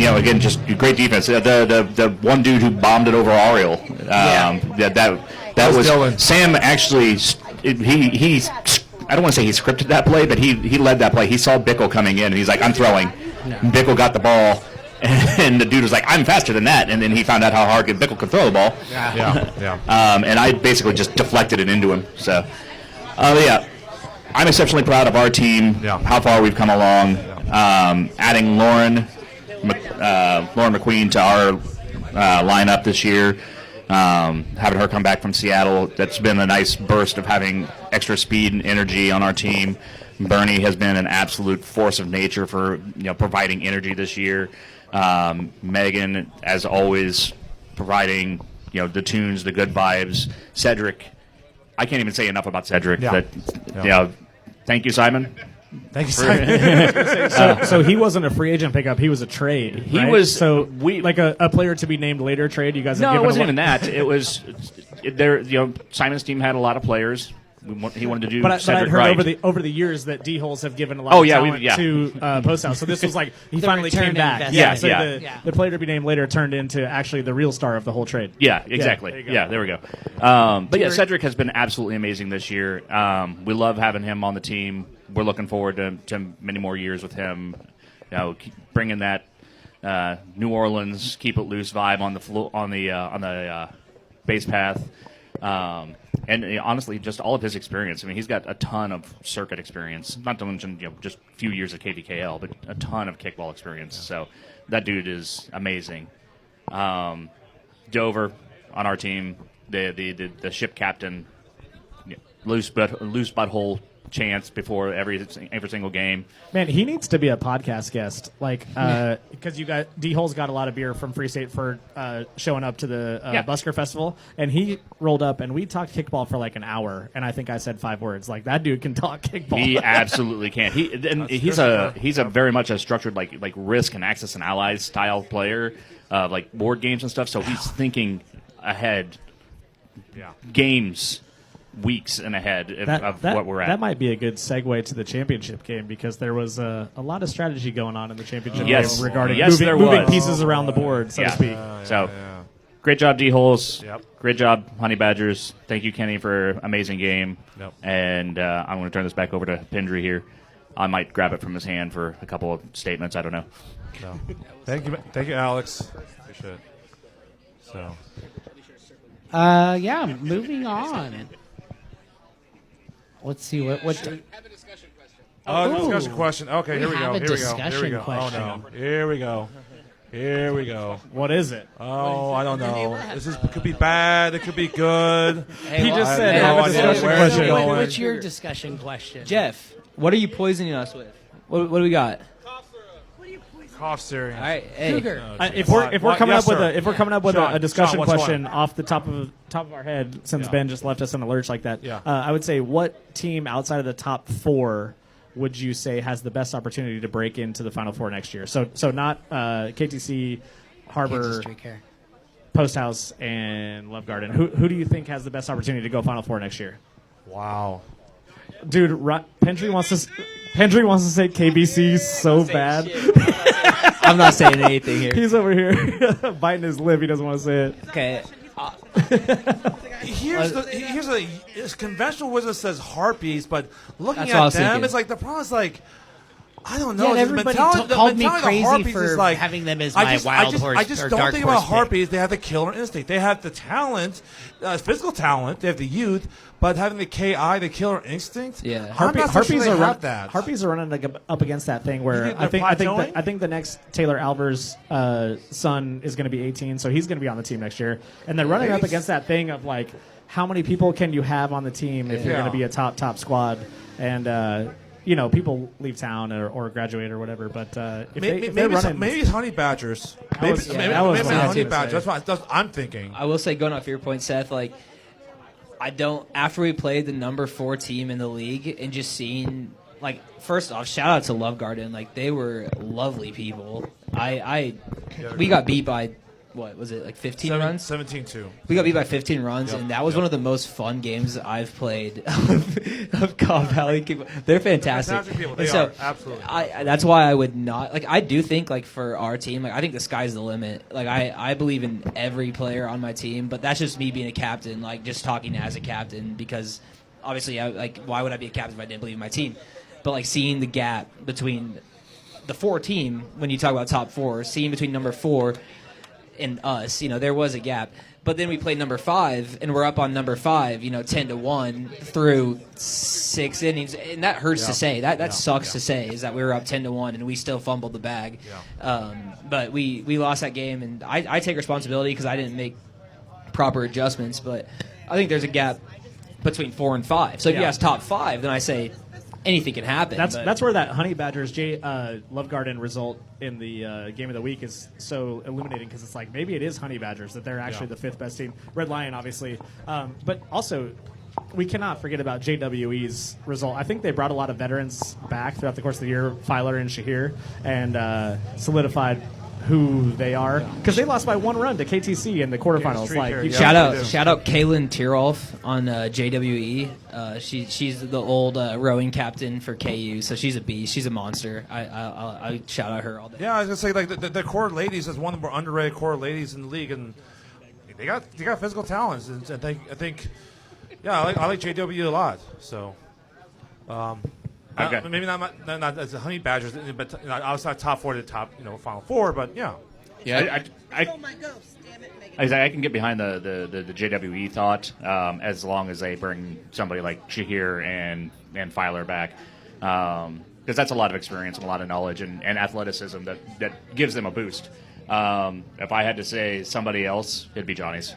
again, just great defense. The one dude who bombed it over Ariel. That was Dylan. Sam. Actually, he I don't want to say he scripted that play, but he led that play. He saw Bickle coming in, and he's like, "I'm throwing." And Bickle got the ball, and the dude was like, "I'm faster than that." And then he found out how hard Bickle could throw the ball. Yeah. And I basically just deflected it into him. So, yeah, I'm exceptionally proud of our team. Yeah. How far we've come along. Adding Lauren McQueen to our lineup this year. Having her come back from Seattle, that's been a nice burst of having extra speed and energy on our team. Bernie has been an absolute force of nature for providing energy this year. Megan, as always, providing the tunes, the good vibes. Cedric, I can't even say enough about Cedric. Yeah. Thank you, Simon. Thank you, Simon. So he wasn't a free agent pickup; he was a trade. He right? was- so like a player to be named later trade. You guys have No, it given wasn't a even that. It was there. Simon's team had a lot of players. He wanted to do But I'd Cedric heard right. over the years that D-holes have given a lot Oh, of yeah, talent yeah. to Post House. So this was like he The finally return came back. investment. Yeah, so yeah. The player to be named later turned into actually the real star of the whole trade. Yeah, exactly. there you go. Yeah, there we go. But yeah, Cedric has been absolutely amazing this year. We love having him on the team. We're looking forward to many more years with him. Keep bringing that New Orleans keep it loose vibe on the base path. And honestly, just all of his experience. I mean, he's got a ton of circuit experience. Not to mention, just a few years at KVKL, but a ton of kickball experience. So that dude is amazing. Dover on our team, the ship captain, loose butthole chance before every single game. Man, he needs to be a podcast guest, like because you got D-Hole's got a lot of beer from Free State for showing up to the Busker Festival, and he rolled up and we talked kickball for like an hour, and I think I said 5 words. Like that dude can talk kickball. He absolutely can. He's a very much a structured like Risk and Axis and Allies style player, like board games and stuff. So he's thinking ahead, games. Weeks and ahead of what we're at. That might be a good segue to the championship game because there was a lot of strategy going on in the championship Yes. game regarding Yes, there moving was. pieces around the board, so to speak. Great job, D-Holes. Yep. Great job, Honey Badgers. Thank you, Kenny, for an amazing game. Yep. And I'm going to turn this back over to Pendry here. I might grab it from his hand for a couple of statements. I don't know. No. Thank you, Alex. Appreciate it. So. Yeah, moving on. Let's see what. Discussion question. Okay, We here we have go. a Here we go. Here we discussion go. question. Oh no. Here we go. Here we go. What is it? Oh, I don't know. Could be bad. It could be good. He just I said have have no a idea discussion where it's question. going. What's your discussion question? Jeff, what are you poisoning us with? What do we got? Cough syrup. All right, hey. Cougar. If we're coming Yes, up with sir. a discussion Sean, what's question off the top of our head, since Ben just left us in a lurch like that, I would say, what team outside of the top 4 would you say has the best opportunity to break into the Final Four next year? So not KTC, Harbor, Kansas Street Care. Post House, and Love Garden. Who do you think has the best opportunity to go Final Four next year? Wow. Dude, Pendry wants to say KBC so bad. I'm not saying anything here. He's over here biting his lip. He doesn't want to say it. Okay. Here's a conventional wisdom says harpies, but looking That's what I at was them, thinking. it's like the problem is like I don't know. Yeah, the everybody mentality- called the me mentality of crazy harpies for is like, having them as I my just- wild I just, horse I just or don't dark think horse about pick. harpies. They have the killer instinct. They have the talent, physical talent. They have the youth, but having the KI, the killer instinct. Yeah. I'm not so sure they have that. Harpies are running up against that thing where You I think think they're plateauing? I think the next Taylor Alvers son is going to be 18, so he's going to be on the team next year, and they're running up against that thing of like how many people can you have on the team if you're going to be a top squad? And people leave town or graduate or whatever. But if they're running, maybe it's Honey Badgers. Maybe Honey Badgers. That's what I'm thinking. I will say, going off your point, Seth, like, after we played the number 4 team in the league and just seeing, like, first off, shout out to Love Garden. Like, they were lovely people. We got beat by, what was it, like 15 runs? 17-2. We got beat by 15 runs, and that was one of the most fun games I've played of Cobb Valley. They're fantastic. People. They are, absolutely. That's why I would not, like, I do think, like, for our team, like, I think the sky's the limit. Like, I believe in every player on my team, but that's just me being a captain, like, just talking as a captain, because obviously, why would I be a captain if I didn't believe in my team? But, like, seeing the gap between the 4 team, when you talk about top 4, seeing between number 4 and us, there was a gap. But then we played number 5, and we're up on number 5, 10-1 through 6 innings, and that hurts to say. That sucks to say, is that we were up 10-1 and we still fumbled the bag. Yeah. But we lost that game, and I take responsibility because I didn't make proper adjustments. But I think there's a gap between 4 and 5. So if you ask top 5, then I say anything can happen. That's where that Honey Badgers Love Garden result in the game of the week is so illuminating, because it's like maybe it is Honey Badgers that they're actually the 5th best team. Red Lion, obviously, but also we cannot forget about JWE's result. I think they brought a lot of veterans back throughout the course of the year, Filer and Shahir, and solidified who they are, because they lost by 1 run to KTC in the quarterfinals. Shout out Kaylin Tierolf on JWE. She's the old rowing captain for KU, so she's a beast. She's a monster. I shout out her all day. Yeah, I was gonna say, like, the core ladies is one of the more underrated core ladies in the league, and they got physical talents, and I think I like JW a lot. So. Okay. Maybe not as the Honey Badgers, but I was not top 4 to the top, Final 4, but yeah. Yeah, I can get behind the JWE thought, as long as they bring somebody like Shahir and Filer back, because that's a lot of experience and a lot of knowledge and athleticism that gives them a boost. If I had to say somebody else, it'd be Johnny's.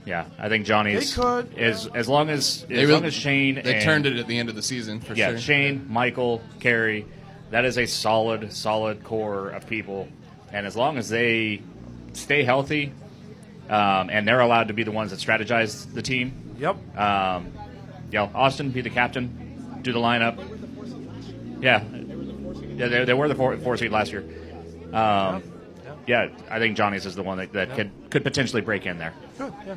Yeah, I think Johnny's is as long as Shane. They turned it at the end of the season for sure. Yeah, Shane, Michael, Carrie, that is a solid core of people, and as long as they stay healthy, and they're allowed to be the ones that strategize the team. Yep. Austin, be the captain, do the lineup. Yeah, they were the 4 seed last year. Yeah, I think Johnny's is the one that could potentially break in there. Good, yeah.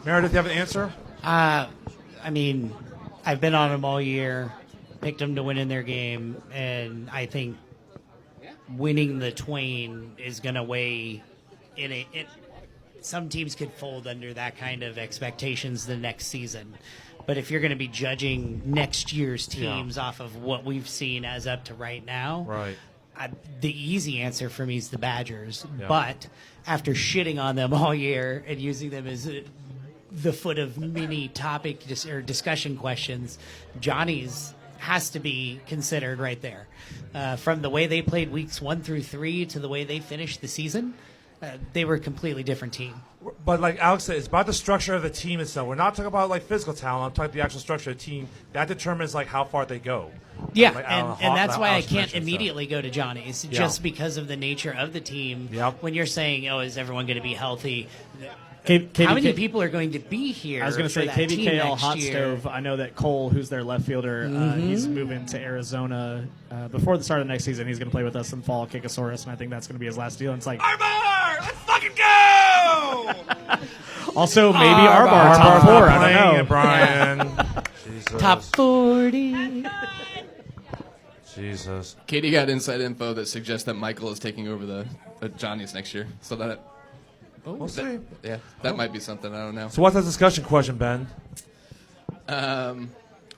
Meredith, you have an answer? I mean, I've been on them all year, picked them to win in their game, and I think winning the Twain is going to weigh in some teams could fold under that kind of expectations the next season. But if you're going to be judging next year's teams off of what we've seen as up to right now, right. The easy answer for me is the Badgers. Yeah. But after shitting on them all year and using them as the foot of mini topic or discussion questions, Johnny's has to be considered right there. From the way they played weeks 1 through 3 to the way they finished the season, they were a completely different team. But like Alex said, it's about the structure of the team itself. We're not talking about like physical talent. I'm talking the actual structure of the team. That determines like how far they go. Yeah, and that's why I can't immediately go to Johnny's, just because of the nature of the team. Yep. When you're saying, oh, is everyone going to be healthy? How many people are going to be here? I was going to say KVKL Hot Stove. I know that Cole, who's their left fielder, he's moving to Arizona before the start of the next season. He's going to play with us in fall, Kickosaurus, and I think that's going to be his last deal. And it's like, Arbar, let's fucking go! Also, maybe Arbar top 4. I don't know. Brian. Top 40. Jesus. Katie got inside info that suggests that Michael is taking over the Johnny's next year. So that. We'll see. Yeah, that might be something. I don't know. So what's the discussion question, Ben?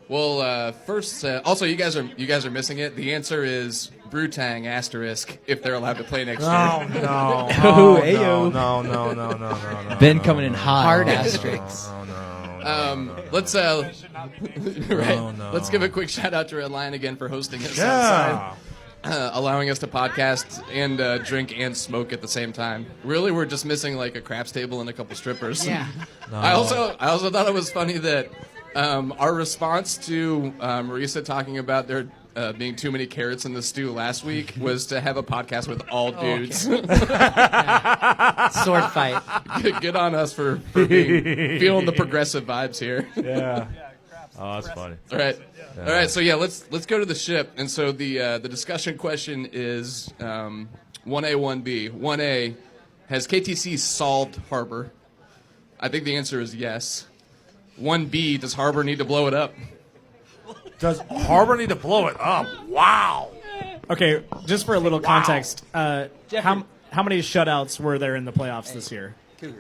First, also you guys are missing it. The answer is Brutang * if they're allowed to play next year. No. Ben coming in hot. Hard asterisks. Let's Let's give a quick shout out to Red Lion again for hosting us outside. allowing us to podcast and drink and smoke at the same time. Really, we're just missing like a craps table and a couple strippers. Yeah. No. I also thought it was funny that our response to Marisa talking about there being too many carrots in the stew last week was to have a podcast with all dudes. Sword fight. Good on us for feeling the progressive vibes here. Yeah. Oh, that's funny. All right. All right. So yeah, let's go to the ship. And so the discussion question is 1A, 1B. 1A, has KTC solved Harbor? I think the answer is yes. 1B, does Harbor need to blow it up? Does Harbor need to blow it up? Wow. Okay, just for a little context, how many shutouts were there in the playoffs this year?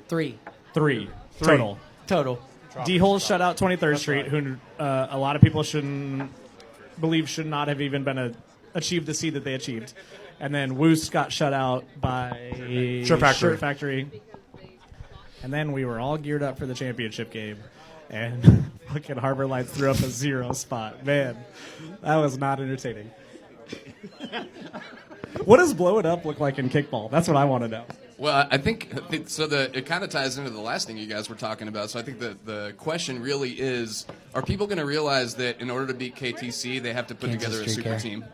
Three. Three. Total. D-Hole shut out 23rd Street, who a lot of people should not have even been achieved the seed that they achieved. And then Woos got shut out by Shirt Factory. And then we were all geared up for the championship game. And fucking Harbor Lights threw up a 0 spot. Man, that was not entertaining. What does blow it up look like in kickball? That's what I want to know. Well, I think so. It kind of ties into the last thing you guys were talking about. So I think the question really is: are people going to realize that in order to beat KTC, they have to put together a super team?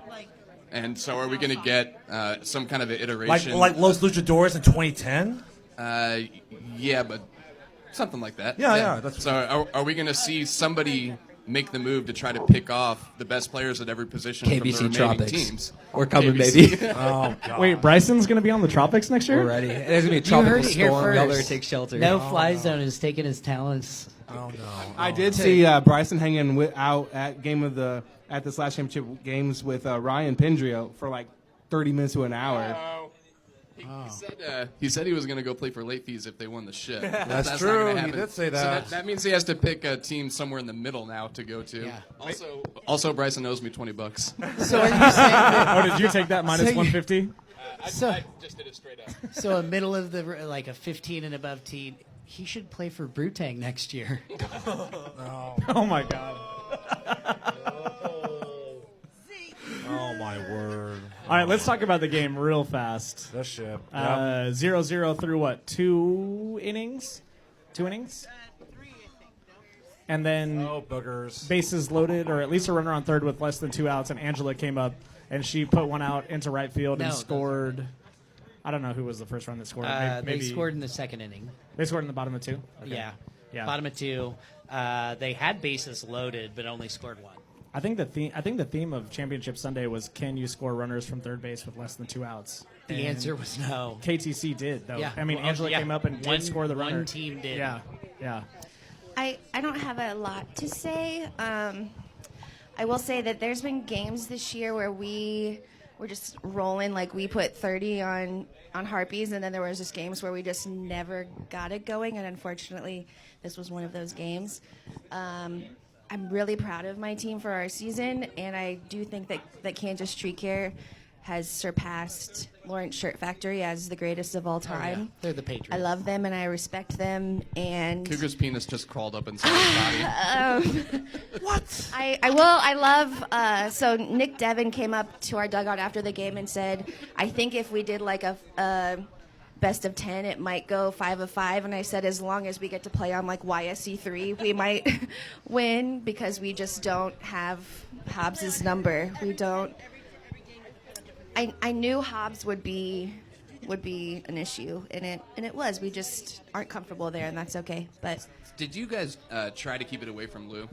And so, are we going to get some kind of an iteration, like Los Luchadores in 2010? Yeah, but something like that. Yeah. That's so, are we going to see somebody make the move to try to pick off the best players at every position KBC from the remaining Tropics. teams? We're coming, KBC. baby. Oh, God. Wait, Bryson's going to be on the Tropics next year? We're ready. There's going to be a You tropical heard it here storm. Y'all better first. take shelter. No Fly Zone is taking his talents. Oh, no. I did see Bryson hanging out at this last championship games with Ryan Pendrio for like 30 minutes to an hour. He said he was going to go play for late fees if they won the ship. That's not true. gonna He happen. did say So that. that means he has to pick a team somewhere in the middle now to go to. Yeah. Also, Bryson owes me $20. So are you saying Oh, did you take that minus 150? I just did it straight up. so a middle of the like a 15 and above team? He should play for Brutang next year. Oh, my God. Oh, my word. All right, let's talk about the game real fast. The ship. 0-0 through what? 2 innings? 2 innings? And then Oh, boogers. bases loaded, or at least a runner on third with less than 2 outs, and Angela came up, and she put one out into right field and No, scored. I don't know who was the first run that scored. They scored in the second inning. They scored in the bottom of 2? Yeah. Yeah. Bottom of 2. They had bases loaded, but only scored 1. I think the theme of Championship Sunday was, can you score runners from third base with less than 2 outs? The answer was no. KTC did, though. Yeah. I mean, Angela came up and did score the runner. One team did. Yeah. I don't have a lot to say. I will say that there's been games this year where we're just rolling, like we put 30 on Harpies, and then there was just games where we just never got it going, and unfortunately this was one of those games. I'm really proud of my team for our season, and I do think that Kansas Tree Care has surpassed Lawrence Shirt Factory as the greatest of all time. Oh, yeah. They're the Patriots. I love them and I respect them. And Cougar's penis just crawled up inside his body. what? I love. So Nick Devin came up to our dugout after the game and said, "I think if we did like a best of 10, it might go 5 of 5." And I said, as long as we get to play on like YSC 3, we might win, because we just don't have Hobbs's number. We don't. I knew Hobbs would be an issue, and it was. We just aren't comfortable there, and that's okay. But Did you guys try to keep it away from Lou?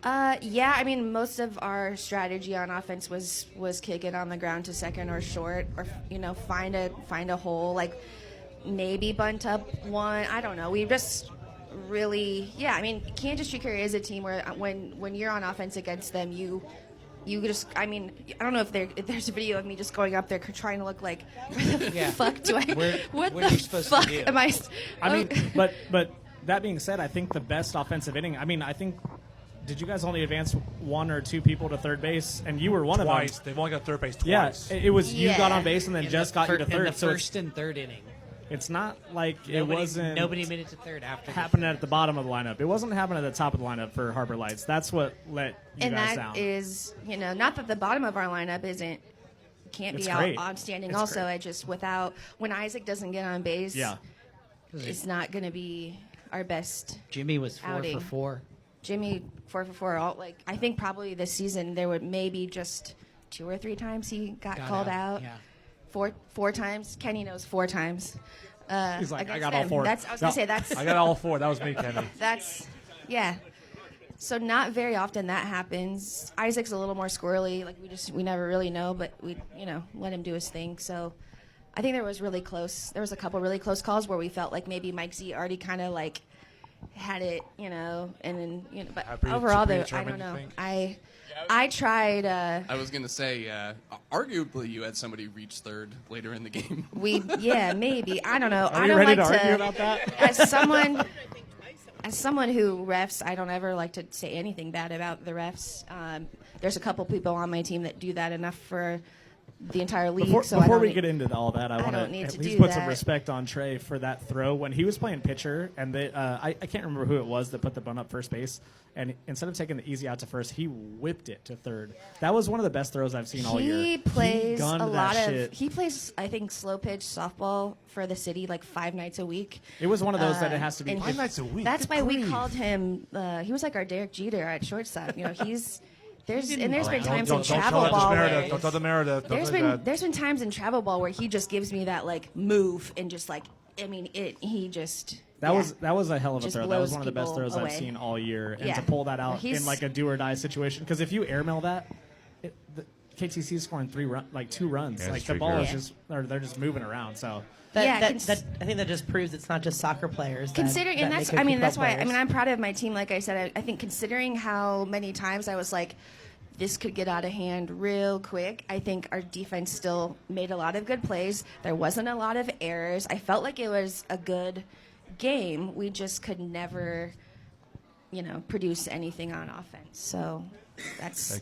yeah, I mean, most of our strategy on offense was kick it on the ground to second or short, or find a hole, like maybe bunt up one. I don't know. We just really, yeah. I mean, Kansas Tree Care is a team where when you're on offense against them, you just, I mean, I don't know if there's a video of me just going up there trying to look like, where the fuck do I? What are you the supposed fuck to do? am I? I mean, but that being said, I think the best offensive inning. I mean, I think. Did you guys only advance 1 or 2 people to third base, and you were one Twice. of them? They've only got third base twice. Yeah, it was you got on base and then just got you to third. In the first and third inning. It's not like it wasn't. Nobody made it to third after. Happening at the bottom of the lineup. It wasn't happening at the top of the lineup for Harbor Lights. That's what let you and guys that down. is, not that the bottom of our lineup can't It's be great. outstanding. It's Also, great. I just when Isaac doesn't get on base, Yeah. it's not going to be our best. Jimmy was 4 outing. for 4. Jimmy 4 for 4. I think probably this season there would maybe just 2 or 3 times he got called out. Yeah. Four times. Kenny knows 4 times. He's like, I against got all them. 4. I was gonna say that's. I got all 4. That was me, Kenny. Yeah. So not very often that happens. Isaac's a little more squirrely. We never really know, but we let him do his thing. So I think there was a couple really close calls where we felt like maybe Mike Z already kind of had it, and then but overall though, I don't know. I tried. I was gonna say, arguably, you had somebody reach third later in the game. Maybe. I don't know. Are I we don't ready like to argue about that? As someone who refs, I don't ever like to say anything bad about the refs. There's a couple people on my team that do that enough for the entire league. Before we get into all that, I want don't to need at to least do put some that. respect on Trey for that throw when he was playing pitcher, and I can't remember who it was that put the bunt up first base, and instead of taking the easy out to first, he whipped it to third. That was one of the best throws I've seen all year. He plays gunned a lot that of. shit. He plays, I think, slow pitch softball for the city 5 nights a week. It was one of those that it has to be and 5 nights a week. That's Good why we grief. called him. He was like our Derek Jeter at shortstop. He's. There's been times in Don't travel tell ball. Meredith. Don't tell the Meredith. Don't say that. There's been times in travel ball where he just gives me that move and just he just. That was a hell of a Just throw. That was blows one of the best people throws I've away. seen all year, and Yeah. to pull that out He's- in a do or die situation. Because if you airmail that, the KTC is scoring 2 runs. Yeah, it's The true, ball yeah. is just they're just moving around. So Yeah, I think that just proves it's not just soccer players. Considering, that and that's, make it that's kickball why, players. I'm proud of my team. Like I said, I think considering how many times I was like, this could get out of hand real quick. I think our defense still made a lot of good plays. There wasn't a lot of errors. I felt like it was a good game. We just could never, produce anything on offense. So that's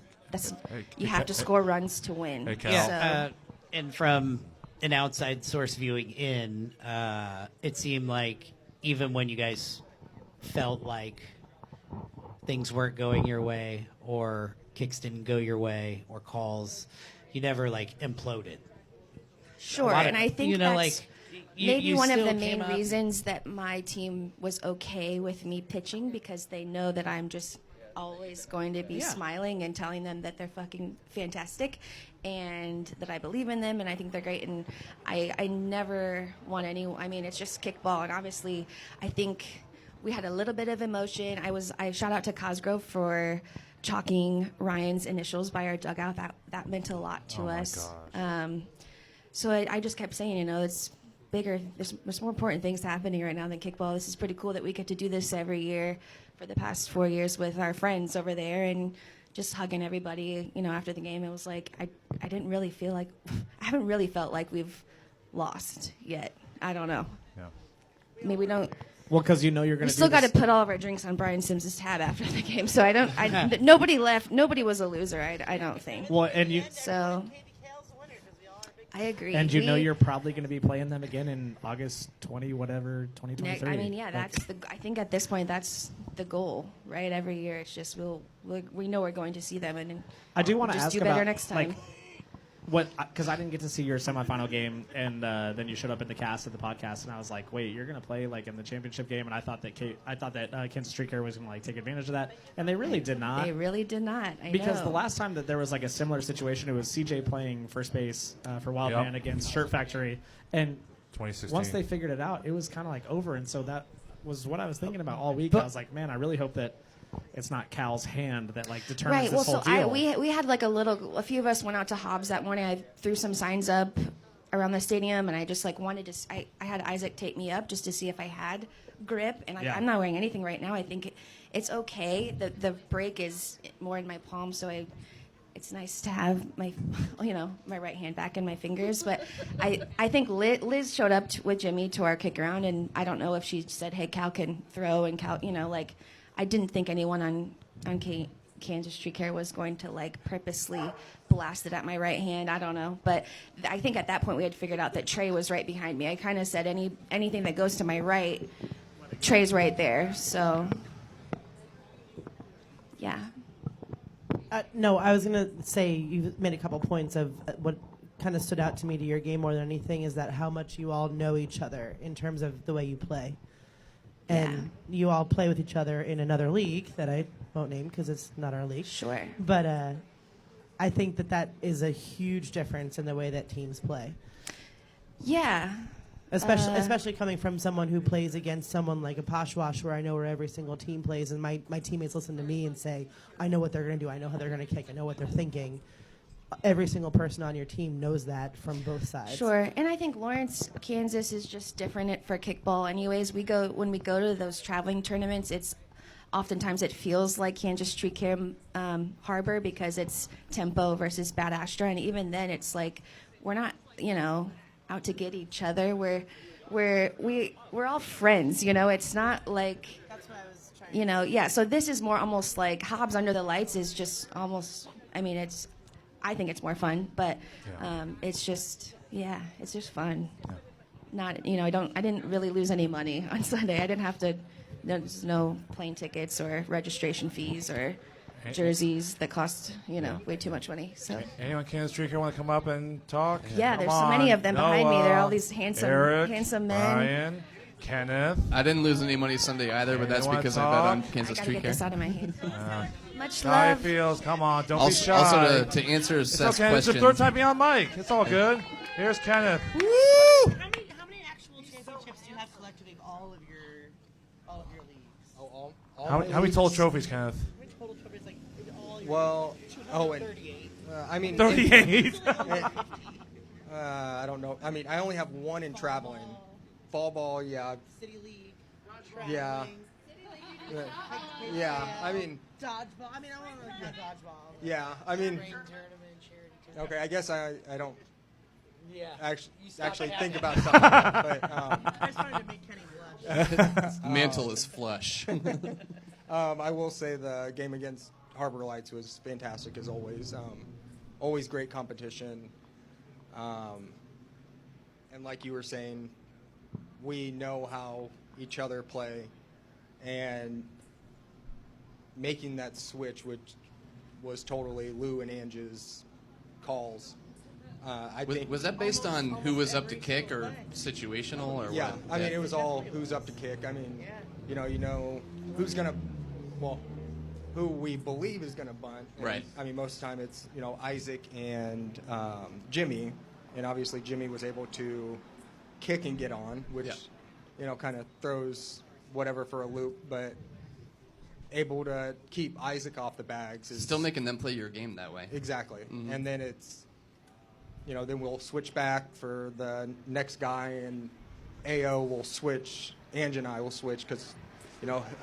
you have to score runs to win. Hey, Cal. Yeah, and from an outside source viewing in, it seemed like even when you guys felt like things weren't going your way or kicks didn't go your way or calls, you never imploded. Sure, lot of- and I think that's maybe you one of still the came main up- reasons that my team was okay with me pitching, because they know that I'm just always going to be smiling and telling them that they're fucking fantastic and that I believe in them and I think they're great, and I never want it's just kickball, and obviously I think we had a little bit of emotion. I shout out to Cosgrove for chalking Ryan's initials by our dugout. That meant a lot to us. So I just kept saying, it's bigger. There's more important things happening right now than kickball. This is pretty cool that we get to do this every year for the past 4 years with our friends over there, and just hugging everybody. After the game, it was like I didn't really feel like I haven't really felt like we've lost yet. I don't know. Yeah. Maybe we don't. well, because you're going We to still got to put all of our drinks on Brian Sims's tab after the game, so nobody left. Nobody was a loser. I don't think. Well, and you So I agree. and you're probably going to be playing them again in August 2023. I think at this point that's the goal, right? Every year, it's just we know we're going to see them, and I do want we'll to just ask do better about next time. because I didn't get to see your semifinal game, and then you showed up in the cast of the podcast, and I was like, wait, you're going to play in the championship game, and I thought that Kansas Street Care was going to take advantage of that, and they really did not. They really did not. Because the last time that there was a similar situation, it was CJ playing first base for Wildman against Shirt Factory, and 2016. once they figured it out, it was kind of over, and so that was what I was thinking about all week. I was like, man, I really hope that it's not Cal's hand that determines right. this Well, whole deal. we had a few of us went out to Hobbs that morning. I threw some signs up around the stadium, and I just wanted to. I had Isaac tape me up just to see if I had grip, and I'm not wearing anything right now. I think it's okay. The break is more in my palm, so it's nice to have my my right hand back in my fingers. But I think Liz showed up with Jimmy to our kick around, and I don't know if she said, hey, Cal can throw, and Cal, I didn't think anyone on Kansas Street Care was going to purposely blasted at my right hand. I don't know. But I think at that point we had figured out that Trey was right behind me. I kind of said anything that goes to my right, Trey's right there. So, yeah. No, I was going to say you made a couple points of what kind of stood out to me to your game more than anything is that how much you all know each other in terms of the way you play. And you all play with each other in another league that I won't name because it's not our league. Sure. But I think that is a huge difference in the way that teams play. Yeah. Especially coming from someone who plays against someone like a Poshwash where I know where every single team plays and my teammates listen to me and say, I know what they're going to do. I know how they're going to kick. I know what they're thinking. Every single person on your team knows that from both sides. Sure, and I think Lawrence, Kansas is just different for kickball. Anyways, when we go to those traveling tournaments, it's oftentimes it feels like Kansas Tree Care Harbor because it's tempo versus Bad Astra, and even then it's like we're not out to get each other. We're all friends. It's not like that's what I was trying. Yeah. So this is more almost like Hobbs Under the Lights is just almost. I mean, I think it's more fun, but it's just fun. Yeah. Not I didn't really lose any money on Sunday. I didn't have to. There's no plane tickets or registration fees or jerseys that cost way too much money. So anyone Kansas Tree want to come up and talk? Yeah, there's so many of them behind me. There are all these handsome men. Brian, Kenneth. I didn't lose any money Sunday either, but that's because I bet on Kansas Tree Care. I gotta get this out of my hand. Much How love. it feels. Come on, don't be shy. Also, to answer Seth's okay. question. It's your third time being on mic. It's all good. Here's Kenneth. Woo! How many actual championships do you have collected in all of your leagues? How many total trophies, Kenneth? How many total trophies? Like all your Well, 38. I mean 38. I don't know. I mean, I only have one in traveling. Fall ball, yeah. City League. Yeah. Yeah. I mean. Dodgeball. I mean, I want to know dodgeball. Yeah. I mean. Rain tournament, charity tournament. Okay. I guess I don't. Yeah. Actually think about something. But I just wanted to make Kenny blush. Mantle is flush. I will say the game against Harbor Lights was fantastic as always. Always great competition. And like you were saying, we know how each other play, and making that switch, which was totally Lou and Ange's calls. I think was that based on who was up to kick or situational or yeah, what? I mean it was all who's up to kick. I mean, you know who's gonna, who we believe is gonna bunt. And, right. I mean most of the time it's Isaac and Jimmy, and obviously Jimmy was able to kick and get on, which kind of throws whatever for a loop, but able to keep Isaac off the bags is still making them play your game that way. Exactly. Mm-hmm. And then it's then we'll switch back for the next guy, and AO will switch. Ange and I will switch because,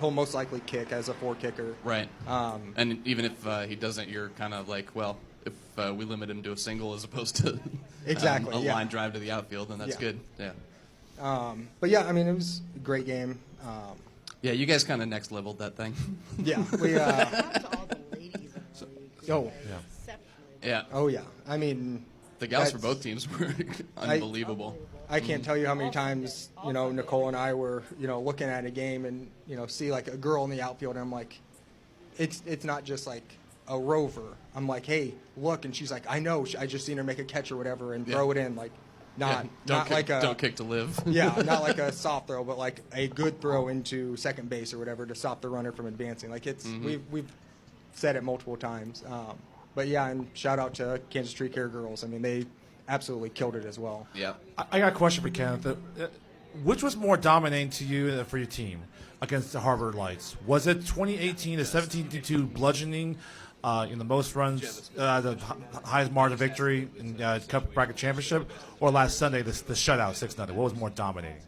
he'll most likely kick as a 4 kicker. Right. And even if he doesn't, you're kind of like, well, if we limit him to a single as opposed to exactly a line drive to the outfield, then that's good. Yeah. But yeah, I mean, it was a great game. Yeah, you guys kind of next leveled that thing. Yeah, we. Yeah. Oh yeah. I mean, the gals for both teams were unbelievable. I can't tell you how many times Nicole and I were looking at a game and see like a girl in the outfield, and I'm like, it's not just like a rover. I'm like, hey, look, and she's like, I know, I just seen her make a catch or whatever and throw it in, like. Not like a don't kick to live. Yeah, not like a soft throw, but like a good throw into second base or whatever to stop the runner from advancing. Like it's we've said it multiple times. But yeah, and shout out to Kansas Tree Care girls. I mean, they absolutely killed it as well. Yeah. I got a question for Kenneth. Which was more dominating to you for your team against the Harvard Lights? Was it 2018, the 17-2 bludgeoning? In the most runs, the highest margin of victory in Cup Bracket Championship, or last Sunday, the shutout 6-0? What was more dominating?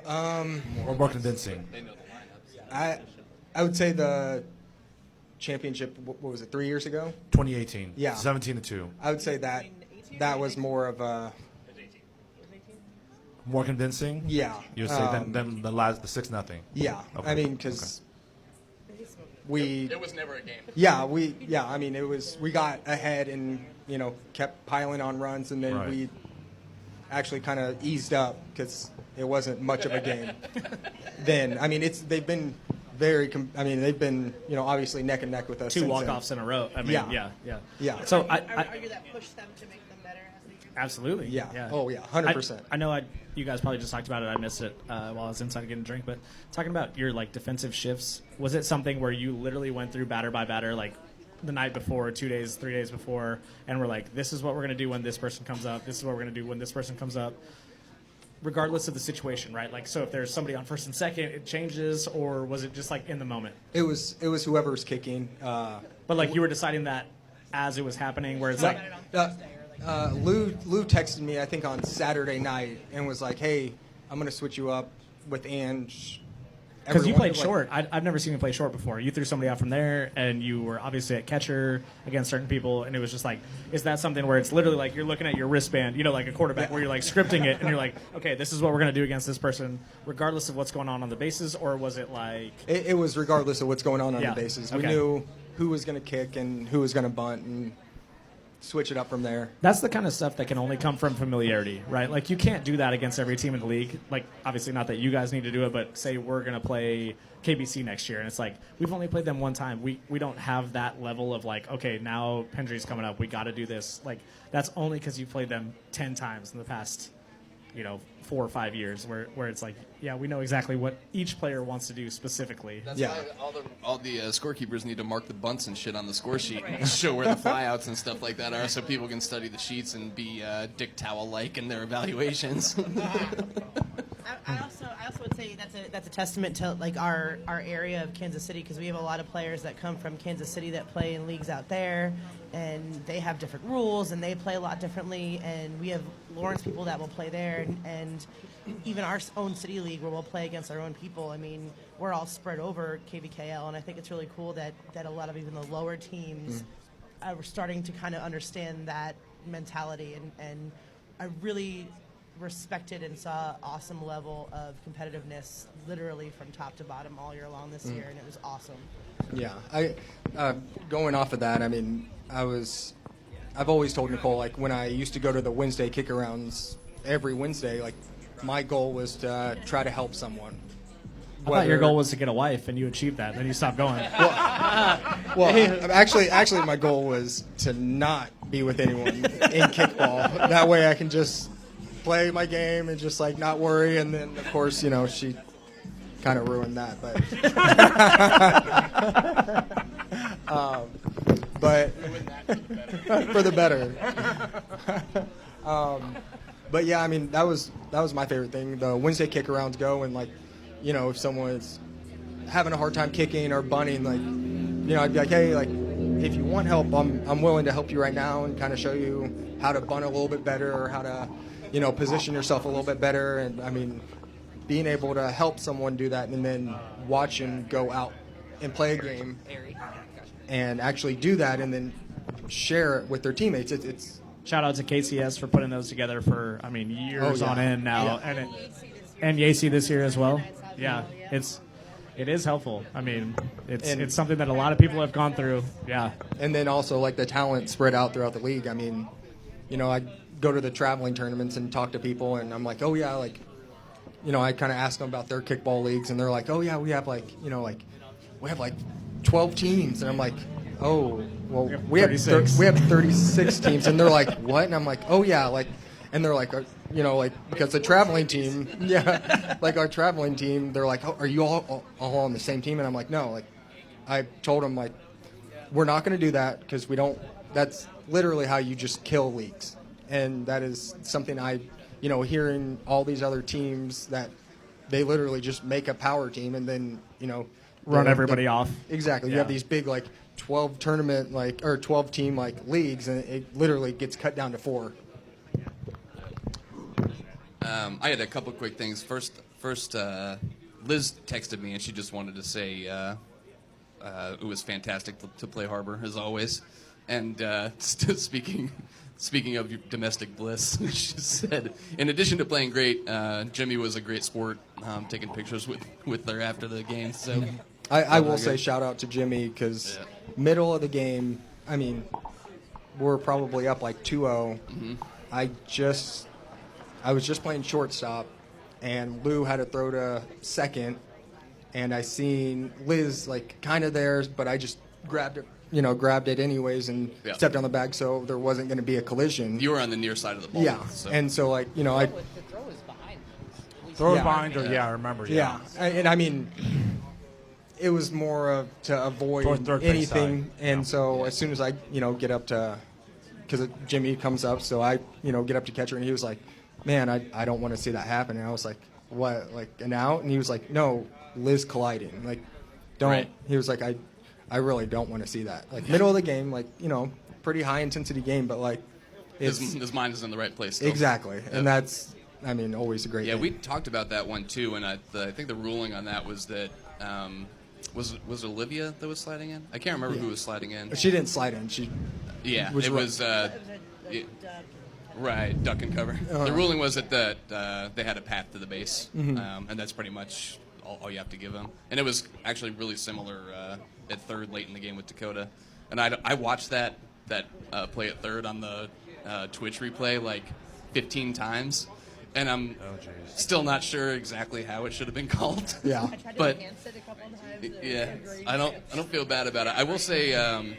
Or more convincing? I would say the championship. What was it? 3 years ago? 2018. Yeah. 17-2. I would say that was more of a. More convincing? Yeah. You would say than the 6-0? Yeah. Okay. I mean, because. It was never a game. Yeah, I mean, we got ahead and, kept piling on runs, and then we actually kind of eased up because it wasn't much of a game. Then, I mean, they've been obviously neck and neck with us. Two walk-offs in a row. I mean, yeah. So I argue that pushed them to make them better as the year. Absolutely. Yeah. Oh, yeah, 100%. I know you guys probably just talked about it. I missed it while I was inside getting a drink. But talking about your defensive shifts, was it something where you literally went through batter by batter, the night before, 2 days, 3 days before, and we're like, this is what we're going to do when this person comes up. This is what we're going to do when this person comes up, regardless of the situation, right? So if there's somebody on first and second, it changes, or was it just in the moment? It was whoever's kicking. But you were deciding that as it was happening, where it's Lou texted me, I think, on Saturday night and was like, hey, I'm going to switch you up with Ange. Because you played short. I've never seen you play short before. You threw somebody out from there, and you were obviously at catcher against certain people, and it was just is that something where it's literally you're looking at your wristband, like a quarterback, where you're scripting it, and you're like, okay, this is what we're going to do against this person, regardless of what's going on the bases, or was it It was regardless of what's going on the bases. Okay. We knew who was going to kick and who was going to bunt, and switch it up from there. That's the kind of stuff that can only come from familiarity, right? You can't do that against every team in the league. Obviously not that you guys need to do it, but say we're going to play KBC next year, and it's we've only played them one time. We don't have that level of okay, now Pendry's coming up, we got to do this. That's only because you played them 10 times in the past, 4 or 5 years, where it's we know exactly what each player wants to do specifically. That's why all the scorekeepers need to mark the bunts and shit on the score sheet and show where the flyouts and stuff like that are, so people can study the sheets and be Dick Towel-like in their evaluations. I also would say that's a testament to our area of Kansas City, because we have a lot of players that come from Kansas City that play in leagues out there, and they have different rules and they play a lot differently, and we have Lawrence people that will play there, and even our own city league where we'll play against our own people. I mean, we're all spread over KVKL, and I think it's really cool that a lot of even the lower teams are starting to kind of understand that mentality, and I really respected and saw awesome level of competitiveness literally from top to bottom all year long this year, and it was awesome. Yeah, going off of that, I mean, I've always told Nicole, when I used to go to the Wednesday kick-arounds every Wednesday, my goal was to try to help someone. I thought your goal was to get a wife, and you achieved that, then you stopped going. Well, actually, my goal was to not be with anyone in kickball. That way I can just play my game and just not worry, and then of course she kind of ruined that, but for the better. But yeah, I mean, that was my favorite thing. The Wednesday kick-arounds go, and if someone's having a hard time kicking or bunting, I'd be like, hey, if you want help, I'm willing to help you right now and kind of show you how to bunt a little bit better, or how to position yourself a little bit better. And I mean, being able to help someone do that, and then watch them go out and play a game and actually do that, and then share it with their teammates. It's shout out to KCS for putting those together for years on end now, and Yacy this year as well. Yeah, it is helpful. I mean, it's something that a lot of people have gone through. Yeah, and then also the talent spread out throughout the league. I mean, I go to the traveling tournaments and talk to people, and I'm like, oh yeah, I kind of ask them about their kickball leagues, and they're like, oh yeah, we have we have 12 teams, and I'm like, oh well, we have 36 teams, and they're like, what? And I'm like, oh yeah, and they're like, because the traveling team, our traveling team, they're like, oh, are you all on the same team? And I'm like, no, I told them we're not going to do that, because we don't. That's literally how you just kill leagues. And that is something hearing all these other teams that they literally just make a power team and then, run everybody off. Exactly. You have these big 12 tournament or 12 team leagues, and it literally gets cut down to 4. I had a couple quick things. First, Liz texted me, and she just wanted to say it was fantastic to play Harbor as always. And speaking of your domestic bliss, she said, in addition to playing great, Jimmy was a great sport, taking pictures with her after the game. So I will say shout out to Jimmy because middle of the game, I mean, we're probably up like 2-0. I was just playing shortstop, and Lou had to throw to second, and I seen Liz like kind of there, but I just grabbed it anyways and stepped on the bag so there wasn't going to be a collision. You were on the near side of the ball. Yeah, So. and so like I throw behind her. Yeah, I remember. Yeah, and I mean, it was more of to avoid anything. And so as soon as I get up to, because Jimmy comes up, so I get up to catcher, and he was like, "Man, I don't want to see that happen." And I was like, "What? Like an out?" And he was like, "No, Liz colliding. Like, don't." Right. He was like, I really don't want to see that. Like middle of the game, like pretty high intensity game, but like his mind is in the right place still. Exactly, and that's. I mean, always a great thing. We talked about that one too, and I think the ruling on that was that was Olivia that was sliding in. I can't remember who was sliding in. She didn't slide in. Right, duck and cover. The ruling was that they had a path to the base, and that's pretty much all you have to give them. And it was actually really similar at third late in the game with Dakota. And I watched that play at third on the Twitch replay like 15 times. And I'm still not sure exactly how it should have been called. Yeah, but I don't feel bad about it. I will say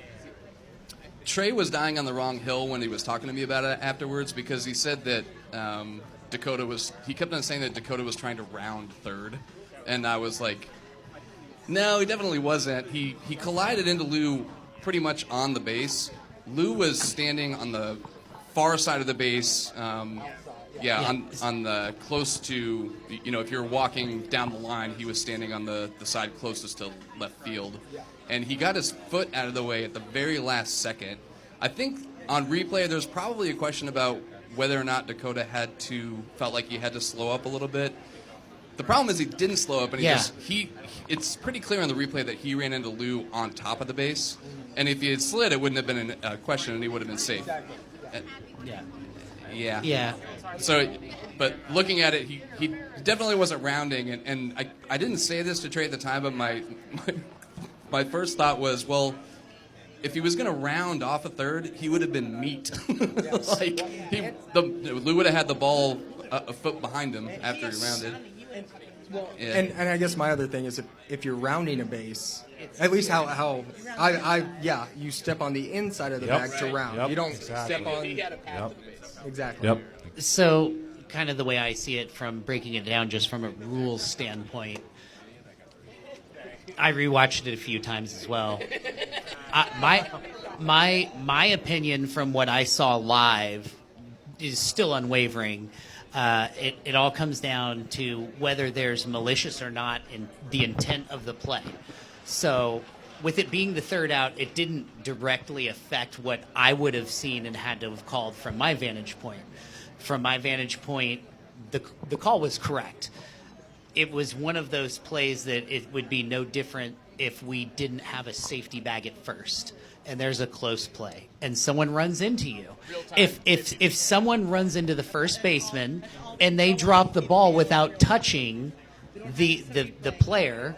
Trey was dying on the wrong hill when he was talking to me about it afterwards because he said that he kept on saying that Dakota was trying to round third, and I was like, no, he definitely wasn't. He collided into Lou pretty much on the base. Lou was standing on the far side of the base. On the close to, if you're walking down the line, he was standing on the side closest to left field. And he got his foot out of the way at the very last second. I think on replay, there's probably a question about whether or not Dakota felt like he had to slow up a little bit. The problem is he didn't slow up, and it's pretty clear on the replay that he ran into Lou on top of the base. And if he had slid, it wouldn't have been a question, and he would have been safe. Yeah. So, but looking at it, he definitely wasn't rounding, and I didn't say this to Trey at the time, but my first thought was, well, if he was going to round off a third, he would have been meat. Lou would have had the ball a foot behind him after he rounded. And I guess my other thing is if you're rounding a base, at least how you step on the inside of the bag to round. You don't step on. Exactly. Yep. So, kind of the way I see it, from breaking it down just from a rules standpoint, I rewatched it a few times as well. My opinion from what I saw live is still unwavering. It all comes down to whether there's malicious or not in the intent of the play. So, with it being the third out, it didn't directly affect what I would have seen and had to have called from my vantage point. From my vantage point, the call was correct. It was one of those plays that it would be no different if we didn't have a safety bag at first and there's a close play and someone runs into you. If someone runs into the first baseman and they drop the ball without touching the player,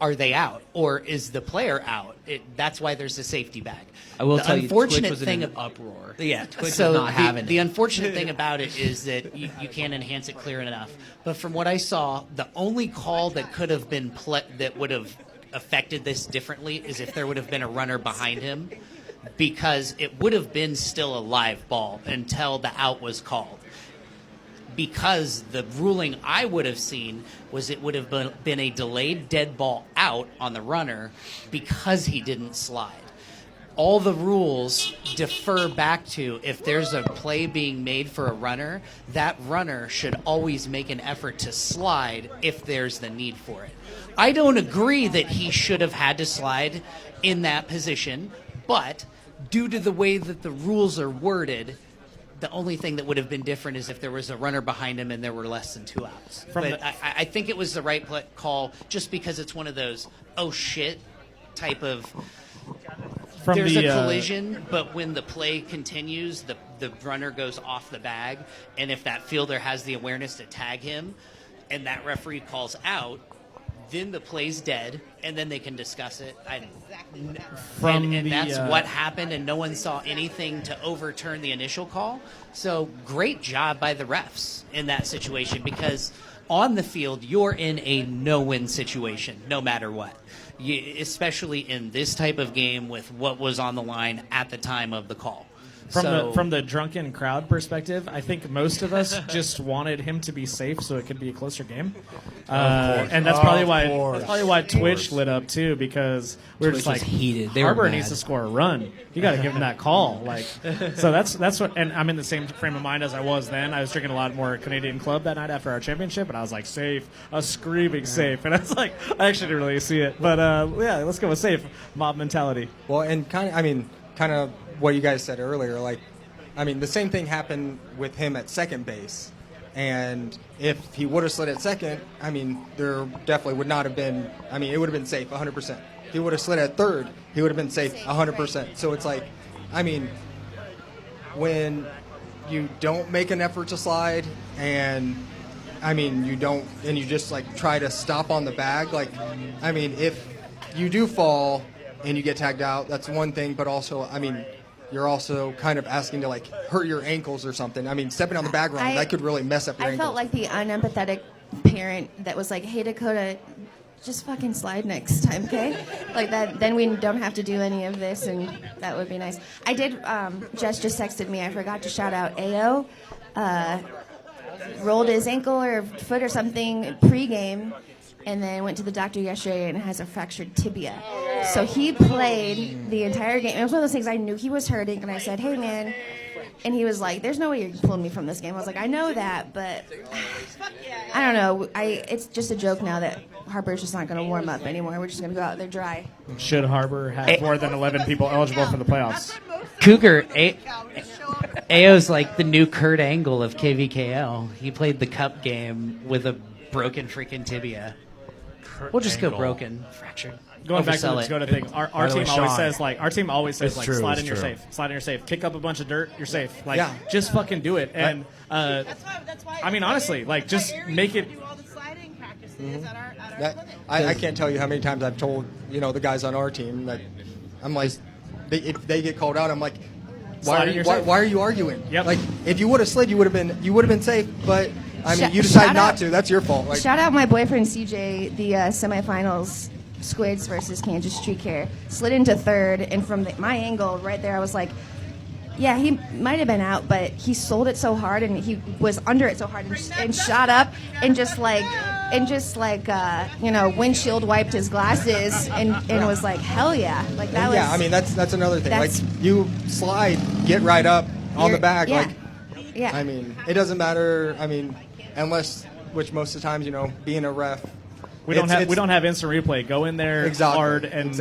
are they out, or is the player out? That's why there's a safety bag. I will tell you, Twitch was in thing an uproar. Yeah, Twitch so was not having the it. unfortunate thing about it is that you can't enhance it clear enough. But from what I saw, the only call that could have been that would have affected this differently is if there would have been a runner behind him, because it would have been still a live ball until the out was called. Because the ruling I would have seen was it would have been a delayed dead ball out on the runner because he didn't slide. All the rules defer back to if there's a play being made for a runner, that runner should always make an effort to slide if there's the need for it. I don't agree that he should have had to slide in that position, but due to the way that the rules are worded, the only thing that would have been different is if there was a runner behind him and there were less than 2 outs. But I think it was the right call just because it's one of those, oh shit, type of, there's a collision, but when the play continues, the runner goes off the bag, and if that fielder has the awareness to tag him and that referee calls out, then the play's dead, and then they can discuss it. From That's what happened, and no one saw anything to overturn the initial call. So great job by the refs in that situation, because on the field, you're in a no-win situation, no matter what. Especially in this type of game with what was on the line at the time of the call. From the drunken crowd perspective, I think most of us just wanted him to be safe so it could be a closer game, and that's probably why Twitch lit up too, because we were just like, heated. Harbor needs to score a run. You got to give him that call. Like, so that's what. And I'm in the same frame of mind as I was then. I was drinking a lot more Canadian Club that night after our championship, and I was like, safe, I was screaming safe, and I was like, I actually didn't really see it, but yeah, let's go with safe. Mob mentality. Well, and kind of what you guys said earlier, like, I mean, the same thing happened with him at second base. And if he would have slid at second, I mean, there definitely would not have been, I mean, it would have been safe 100%. If he would have slid at third, he would have been safe 100%. So it's like, I mean, when you don't make an effort to slide and, I mean, you just, like, try to stop on the bag, like, I mean, if you do fall and you get tagged out, that's one thing, but also, I mean, you're also kind of asking to, like, hurt your ankles or something. I mean, stepping on the bag wrong, that could really mess up your ankles. I felt like the unempathetic parent that was like, hey, Dakota, just fucking slide next time, okay? Like that, then we don't have to do any of this, and that would be nice. I did, Jess just texted me, I forgot to shout out Ao. Rolled his ankle or foot or something pregame, and then went to the doctor yesterday and has a fractured tibia. So he played the entire game. It was one of those things I knew he was hurting, and I said, hey, man. And he was like, there's no way you're pulling me from this game. I was like, I know that, but I don't know. It's just a joke now that Harper's just not going to warm up anymore. We're just going to go out there dry. Should Harbor have more than 11 people eligible for the playoffs? Cougar, Ao's like the new Kurt Angle of KVKL. He played the cup game with a broken freaking tibia. We'll just go broken, fractured. Going back to the Dakota thing, our team always says It's true, slide it's in your true. safe, slide in your safe, kick up a bunch of dirt, you're safe. Like, Yeah. just fucking do it. And That's why I mean, honestly, like, just make it. do all the sliding practices at our That, I can't tell you how many times I've told, the guys on our team that I'm like, if they get called out, I'm like, why are you arguing? Yep. Like, if you would have slid, you would have been safe. But I mean, you Shout decided not out- to. That's your fault. Like, Shout out my boyfriend CJ, the semifinals, Squids versus Kansas Tree Care. Slid into third, and from my angle right there, I was like, yeah, he might have been out, but he sold it so hard, and he was under it so hard, and shot up, and just like windshield wiped his glasses, and was like, hell yeah, like that was. yeah, I mean, that's another thing. Like, that's- you slide, get right up on the bag. Yeah. Like, Yeah. I mean, it doesn't matter. I mean, unless, which most of the times, being a ref. We don't have instant replay. Go in there hard and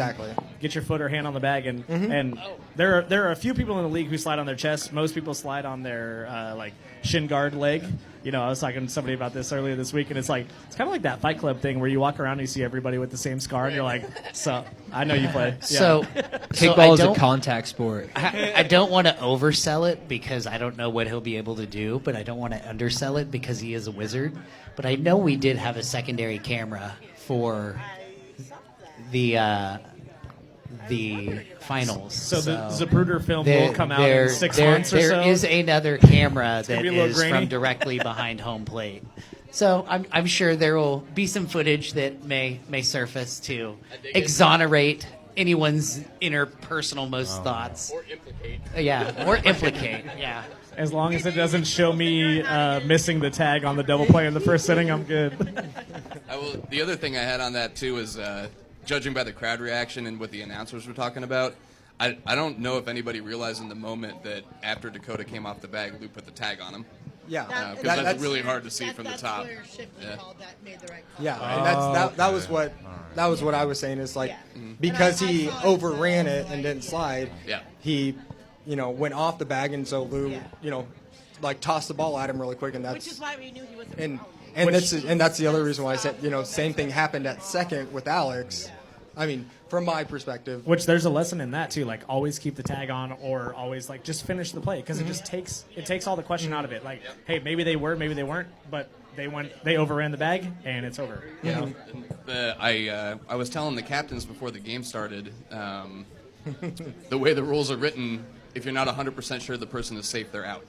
get your foot or hand on the bag, and there are a few people in the league who slide on their chest. Most people slide on their like shin guard leg. I was talking to somebody about this earlier this week, and it's kind of like that Fight Club thing where you walk around and you see everybody with the same scar, and you're like, so I know you play. Yeah. So Kickball is a contact sport. I don't want to oversell it because I don't know what he'll be able to do, but I don't want to undersell it because he is a wizard. But I know we did have a secondary camera for the finals. So the Zapruder film will come out in 6 months or so? There is another camera that be a little is grainy. from directly behind home plate. So I'm sure there will be some footage that may surface to exonerate anyone's interpersonal most thoughts. Or implicate. Yeah, or implicate, yeah. As long as it doesn't show me missing the tag on the double play in the first inning, I'm good. The other thing I had on that, too, is judging by the crowd reaction and what the announcers were talking about, I don't know if anybody realized in the moment that after Dakota came off the bag, Lou put the tag on him. Yeah. Because that's really hard to see from the top. Yeah, and that was what I was saying. Is like, because he overran it and didn't slide. Yeah. He, went off the bag, and so Lou, like tossed the ball at him really quick, and that's. Which is why we knew he was. And that's the other reason why I said, same thing happened at second with Alex. I mean, from my perspective. Which there's a lesson in that too. Like, always keep the tag on, or always just finish the play, because it just takes all the question out of it. Like, hey, maybe they were, maybe they weren't, but They overran the bag, and it's over. Yeah. I was telling the captains before the game started, the way the rules are written, if you're not 100% sure the person is safe, they're out.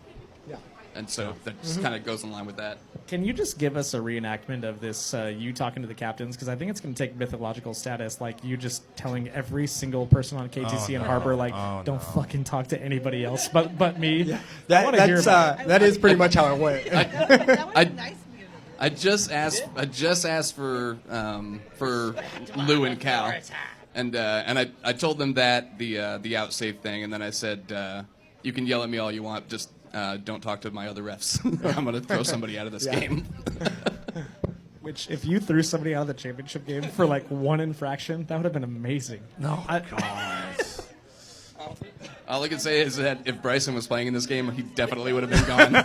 Yeah. And so that just kind of goes in line with that. Can you just give us a reenactment of this, you talking to the captains? Because I think it's going to take mythological status, like you just telling every single person on KTC and Harbor, like, don't fucking talk to anybody else but me. Yeah. That is pretty much how it went. I just asked for Lou and Cal, and I told them that the out safe thing, and then I said, you can yell at me all you want, just don't talk to my other refs. I'm going to throw somebody out of this game. Which, if you threw somebody out of the championship game for like one infraction, that would have been amazing. No, All I can say is that if Bryson was playing in this game, he definitely would have been gone.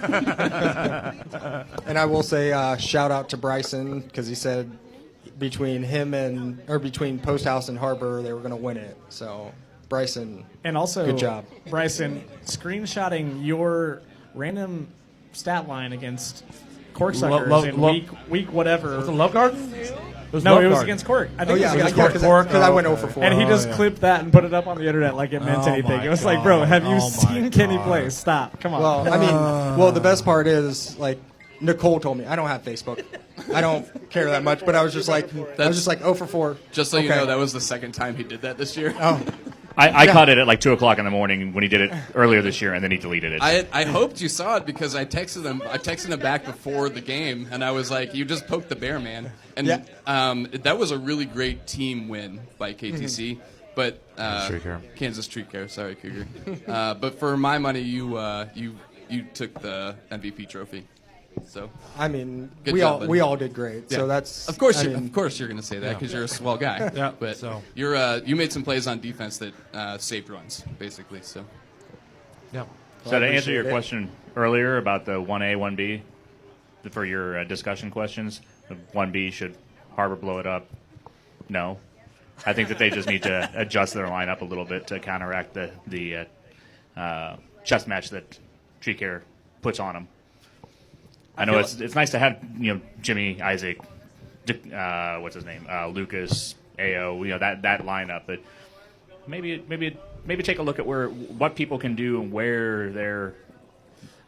And I will say shout out to Bryson because he said between Post House and Harbor they were going to win it. So Bryson, and also good job, Bryson, screenshotting your random stat line against Corksuckers in week whatever. Was it Love Garden? It was against Cork. I think it was against Cork. Because I went 0 for 4. And he just clipped that and put it up on the internet like it meant anything. It was like, bro, have you seen Kenny play? Stop. Come on. Well, I mean, the best part is, like, Nicole told me, I don't have Facebook. I don't care that much, but I was just like 0 for 4. Just so you know, that was the second time he did that this year. Oh. I caught it at like 2 o'clock in the morning when he did it earlier this year, and then he deleted it. I hoped you saw it because I texted him back before the game, and I was like, "You just poked the bear, man." And that was a really great team win by KTC. But Kansas Tree Care, sorry, Cougar. But for my money, you took the MVP trophy. So I mean, we all did great. Yeah. So that's of course you're going to say that because you're a swell guy. Yeah. But you made some plays on defense that saved runs, basically. So yeah. So to answer your question earlier about the 1A, 1B, for your discussion questions, the 1B, should Harbor blow it up? No. I think that they just need to adjust their lineup a little bit to counteract the chess match that Tree Care puts on them. I know it's nice to have Jimmy, Isaac, what's his name, Lucas, Ao, that lineup, but maybe take a look at what people can do and where they're.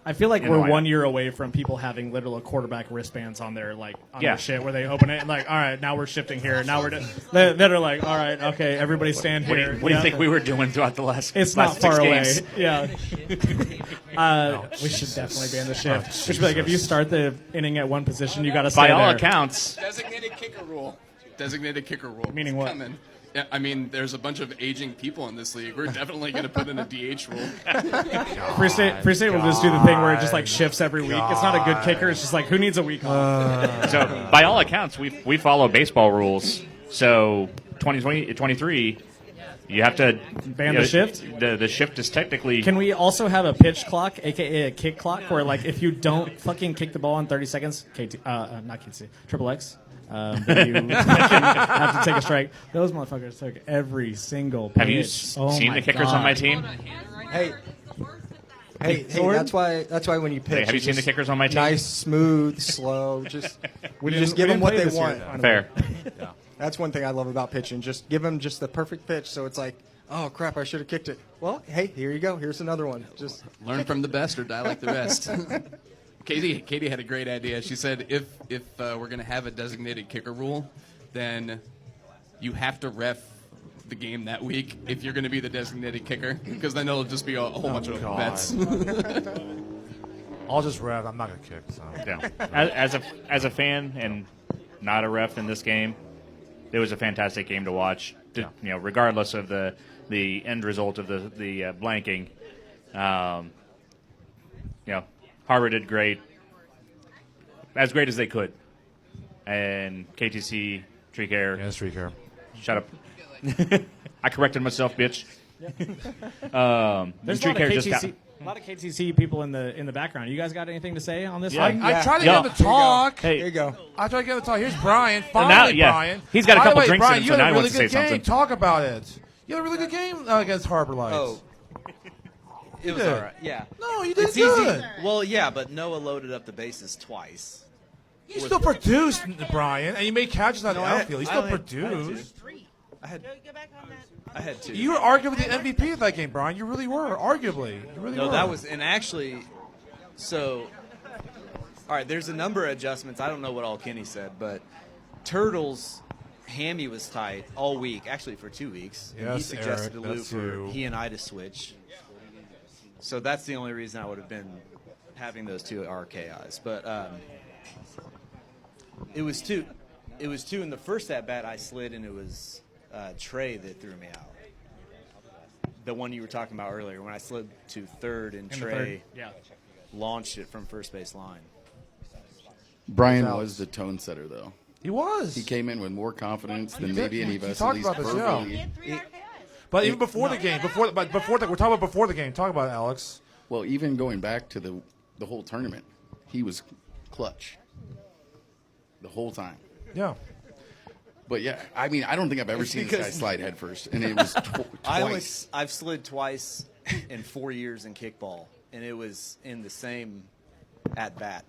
I feel like we're 1 year away from people having literal quarterback wristbands on their their shit where they open it and like, all right, now we're shifting here. Now we're that are like, all right, okay, everybody stand here. What do you think we were doing throughout the last? It's last not far 6 away. games? Yeah. We should definitely ban the shift. We should be like, if you start the inning at one position, you got to stay By there. all accounts. Designated kicker rule. Meaning what? Coming. Yeah, I mean, there's a bunch of aging people in this league. We're definitely going to put in a DH rule. Free State will just do the thing where it just like shifts every week. It's not a good kicker. It's just like, who needs a week off? So by all accounts, we follow baseball rules. So 2023, you have to ban the shift. The shift is technically. Can we also have a pitch clock, aka a kick clock, where like if you don't fucking kick the ball in 30 seconds, not KT, Triple X. Then you have to take a strike. Those motherfuckers took every single pitch. Have you seen the kickers on my team? Hey, that's why when you pitch, have you seen the kickers on my team? Nice, smooth, slow. Just give them what they want. Fair. Yeah. That's one thing I love about pitching. Just give them just the perfect pitch, so it's like, oh crap, I should have kicked it. Well, hey, here you go. Here's another one. Just learn from the best or die like the rest. Katie had a great idea. She said if we're going to have a designated kicker rule, then you have to ref the game that week if you're going to be the designated kicker, because then it'll just be a whole bunch of bets. I'll just ref. I'm not going to kick. So. Yeah. As a fan and not a ref in this game, it was a fantastic game to watch. Regardless of the end result of the blanking, Harbor did great, as great as they could, and KTC, Tree Care. Yeah, Tree Care. Shut up. I corrected myself, bitch. There's Tree Care just got a lot of KTC people in the background. You guys got anything to say on this? I tried to get him to talk. Here you go. I tried to get him to talk. Here's Brian. Brian. He's got a couple drinks Brian, in him, so now he wants to say game. something. Talk about it. You had a really good game against Harbor Lights. Oh. It was all right. Yeah. No, you did it's good. Easy. Well, yeah, but Noah loaded up the bases twice. You still produced, Brian, and you made catches on the outfield. You still I had produced. I had two. You were arguably the MVP of that game, Brian. You really were, arguably. You really No, were. that was, and actually, so, all right, there's a number of adjustments. I don't know what all Kenny said, but Turtle's hammy was tight all week, actually for 2 weeks. And he Yes, suggested Eric, to Lou that's for you. he and I to switch. So that's the only reason I would have been having those two RKIs. But it was two. It was two in the first at bat I slid, and it was Trey that threw me out. The one you were talking about earlier, when I slid to third and Trey launched it from first base line. Brian was the tone setter, though. He was. He came in with more confidence than maybe any of us. talked At least about this, verbally. But even before the game, we're talking about before the game. Talk about it, Alex. Well, even going back to the whole tournament, he was clutch the whole time. Yeah. But yeah, I mean, I don't think I've ever seen this guy slide head first, and it was twice. I've slid twice in 4 years in kickball, and it was in the same at bat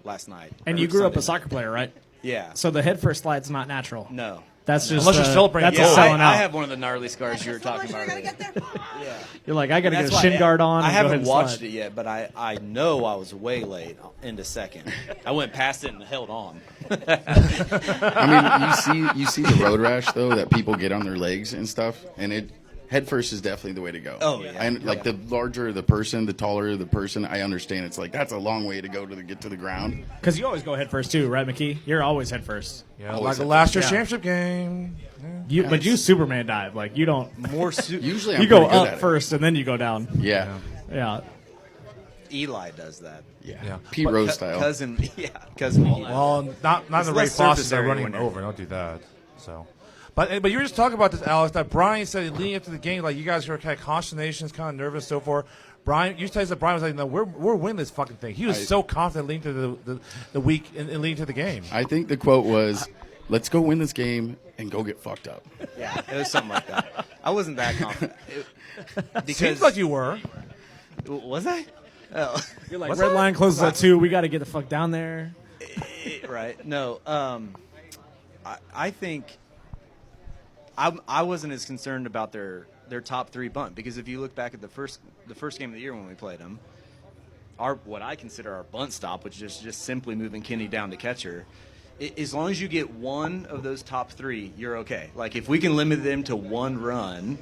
last night. And you grew up a soccer player, right? Yeah. So the head first slide's not natural. No. That's just unless you're celebrating. That's a selling out. I have one of the gnarly scars you were talking about. You're like, I got to get a That's shin why guard on. I and go haven't ahead and watched slide. it yet, but I know I was way late into second. I went past it and held on. I mean, you see the road rash though that people get on their legs and stuff, and head first is definitely the way to go. Oh, yeah. And like the larger the person, the taller the person, I understand it's like that's a long way to go to get to the ground. Because you always go head first too, right, McKee? You're always head first. Yeah, like the last year's championship game. Yeah. But you Superman dive. Like you don't. Usually you I'm go pretty good up at it. first and then you go down. Yeah. Yeah. Eli does that. Yeah. Pete Rose style. Cousin Eli. Well, not in the Ray Foster. They're running him over. Don't do that. So. But you were just talking about this, Alex, that Brian said leading up to the game, like you guys were kind of consternations, kind of nervous, so forth. Brian, you said that Brian was like, no, we're winning this fucking thing. He was so confident leading to the week and leading to the game. I think the quote was, "Let's go win this game and go get fucked up." Yeah, it was something like that. I wasn't that confident. Seems like you were. Was I? Oh. You're like, red line closes at 2. We got to get the fuck down there. Right. No. I think I wasn't as concerned about their top three bunt, because if you look back at the first game of the year when we played them, what I consider our bunt stop, which is just simply moving Kenny down to catcher, as long as you get one of those top three, you're okay. Like if we can limit them to one run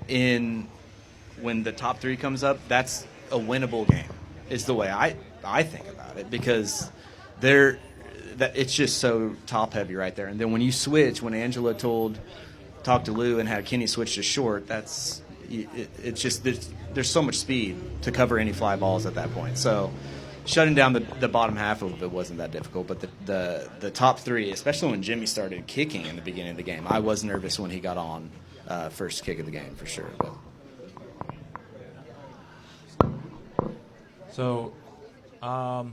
when the top three comes up, that's a winnable game. Is the way I think about it, because it's just so top heavy right there. And then when you switch, when Angela talked to Lou and had Kenny switch to short, it's just there's so much speed to cover any fly balls at that point. So shutting down the bottom half of it wasn't that difficult, but the top three, especially when Jimmy started kicking in the beginning of the game, I was nervous when he got on first kick of the game for sure. But. So, now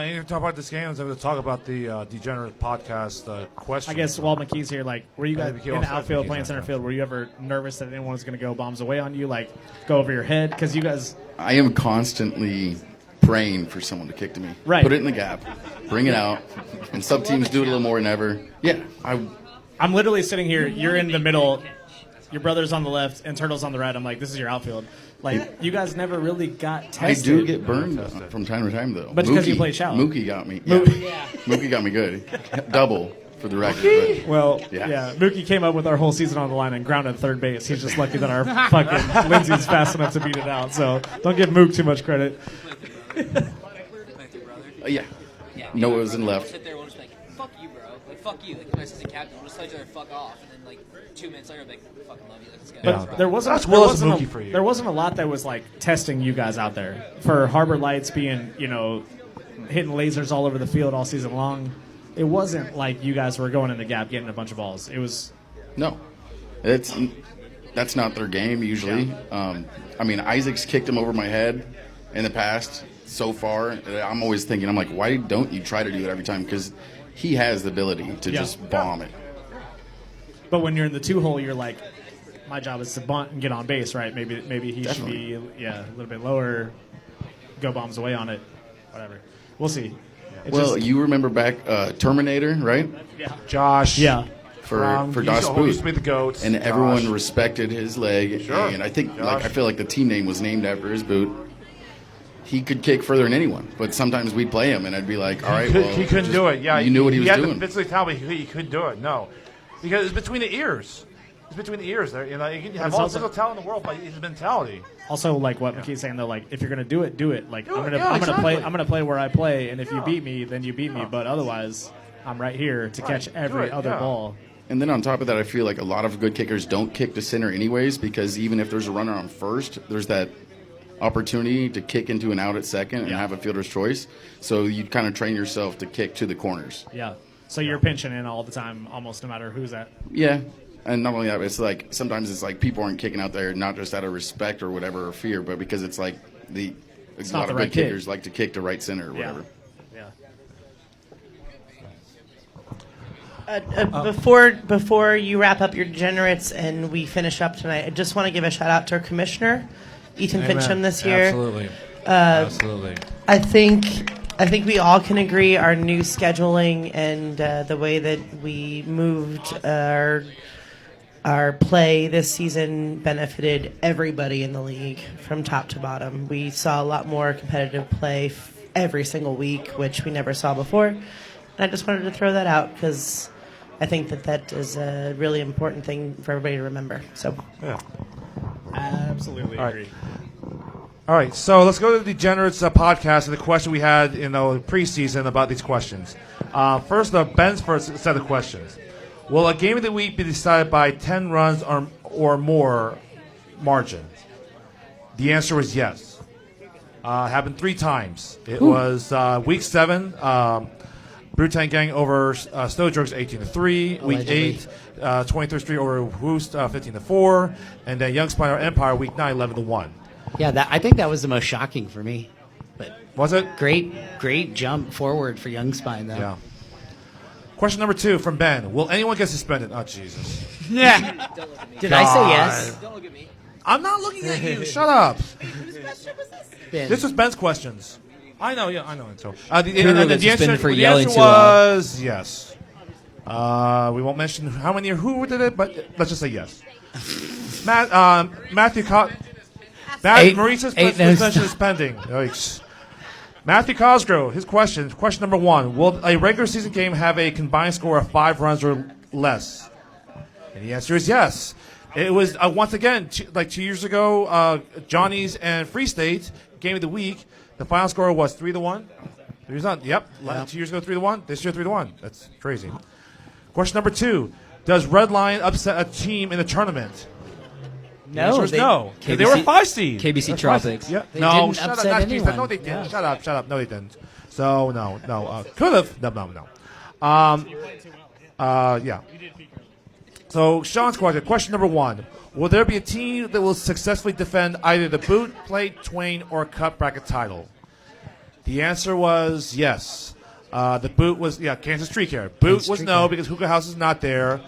you need to talk about this game. I'm going to talk about the Degenerate podcast question. I guess while McKee's here, like, were you guys McKee in also the had outfield McKee's playing on center that. field? Were you ever nervous that anyone was going to go bombs away on you, like go over your head? Because you guys. I am constantly praying for someone to kick to me. Right. Put it in the gap, bring it out, and sub teams do it a little more than ever. Yeah, I'm literally sitting here. You're in the middle. Your brother's on the left and Turtle's on the right. I'm like, this is your outfield. Like, you guys never really got tested. I do get burned from time to time, though. But because you play shallow. Mookie got me. Yeah. Mookie got me good. Double for the record. But, well, yeah. Mookie came up with our whole season on the line and grounded third base. He's just lucky that our fucking Lindsay's fast enough to beat it out. So don't give Mook too much credit. Yeah. No, it was in left. Sit there and we'll just be like, fuck you, bro. Like, fuck you. Like, my assistant captain. We'll just tell each other, fuck off. And then, like, 2 minutes later, I'll be like, fucking love you. Let's go. But there wasn't, That's Willis there, wasn't Mookie for you. there wasn't a lot that was, like, testing you guys out there. For Harbor Lights being, hitting lasers all over the field all season long, it wasn't like you guys were going in the gap getting a bunch of balls. It was... No. That's not their game, usually. I mean, Isaac's kicked him over my head in the past so far. I'm always thinking, I'm like, why don't you try to do it every time? Because he has the ability to just bomb it. But when you're in the two-hole, you're like, my job is to bunt and get on base, right? Maybe he should be a little bit lower, go bombs away on it, whatever. We'll see. Well, you remember back Terminator, right? Yeah. Josh. Yeah. For He Das used to Boot. be the GOAT. And Josh. everyone respected his leg. Sure. And I think, Josh. I feel like the team name was named after his boot. He could kick further than anyone, but sometimes we'd play him, and I'd be like, all right, well. He couldn't just- do it. Yeah, You knew what he was had doing. to physically tell me he couldn't do it. No. Because it's between the ears. It's between the ears. There, you know, you can have it's all the also- physical talent in the world, but his mentality. Also, like what McKee's saying though, like if you're gonna do it, do it. Like Do I'm it, gonna, yeah, I'm gonna play, exactly. I'm gonna play where I play, and if you Yeah. beat me, then you beat me. But otherwise, I'm right here to catch every other ball. And then on top of that, I feel like a lot of good kickers don't kick to center anyways, because even if there's a runner on first, there's that opportunity to kick into an out at second and have a fielder's choice. So you kind of train yourself to kick to the corners. Yeah. So you're pinching in all the time, almost no matter who's at. Yeah. And not only that, it's like sometimes it's like people aren't kicking out there not just out of respect or whatever or fear, but because it's like a It's lot not of the good right kick. kickers like to kick to right center or Yeah. whatever. Before you wrap up your degenerates and we finish up tonight, I just want to give a shout out to our commissioner, Ethan Amen. Fincham, this year. Absolutely. Absolutely. I think we all can agree our new scheduling and the way that we moved our play this season benefited everybody in the league from top to bottom. We saw a lot more competitive play every single week, which we never saw before. And I just wanted to throw that out because I think that is a really important thing for everybody to remember. So, yeah. Absolutely agree. All right, so let's go to the Degenerates podcast and the question we had in the preseason about these questions. First, Ben's first set of questions. Will a game of the week be decided by 10 runs or more margin? The answer was yes. Happened 3 times. It was week 7, Brutang Gang over Snow Jerks 18-3. Week Allegedly. 8, 23-3 over Woost 15-4. And then Young Spiner Empire week 9, 11-1. Yeah, I think that was the most shocking for me. But was it? Great jump forward for Young Spine, though. Yeah. Question number 2 from Ben. Will anyone get suspended? Oh, Jesus. Yeah. Did I say yes? Don't look at me. I'm not looking at you. Shut up. Whose question was this? Ben. This was Ben's questions. I know, yeah, I know. So, Who got suspended for the yelling answer too loud? was yes. We won't mention how many or who did it, but let's just say yes. Matthew Maurice's suspension is pending. Yikes. Matthew Cosgrove, his question number 1. Will a regular season game have a combined score of 5 runs or less? And the answer is yes. It was, once again, 2 years ago, Johnny's and Free State, game of the week. The final score was 3-1. 3-1. Yep. 2 years ago, 3-1. This year, 3-1. That's crazy. Question number 2. Does Red Lion upset a team in the tournament? The answer is no. They were 5 seed. KBC They were 5 Tropics. seed. Yeah. They No, didn't shut up. upset That's anyone. No, they didn't. Yeah. Shut up. No, they didn't. So, no. Could have. No. Yeah. So, Sean's question number 1. Will there be a team that will successfully defend either the boot, plate, twain, or cup bracket title? The answer was yes. The boot was, Kansas Tree Care. Boot Kansas was Tree no Care. because Hookah House is not there.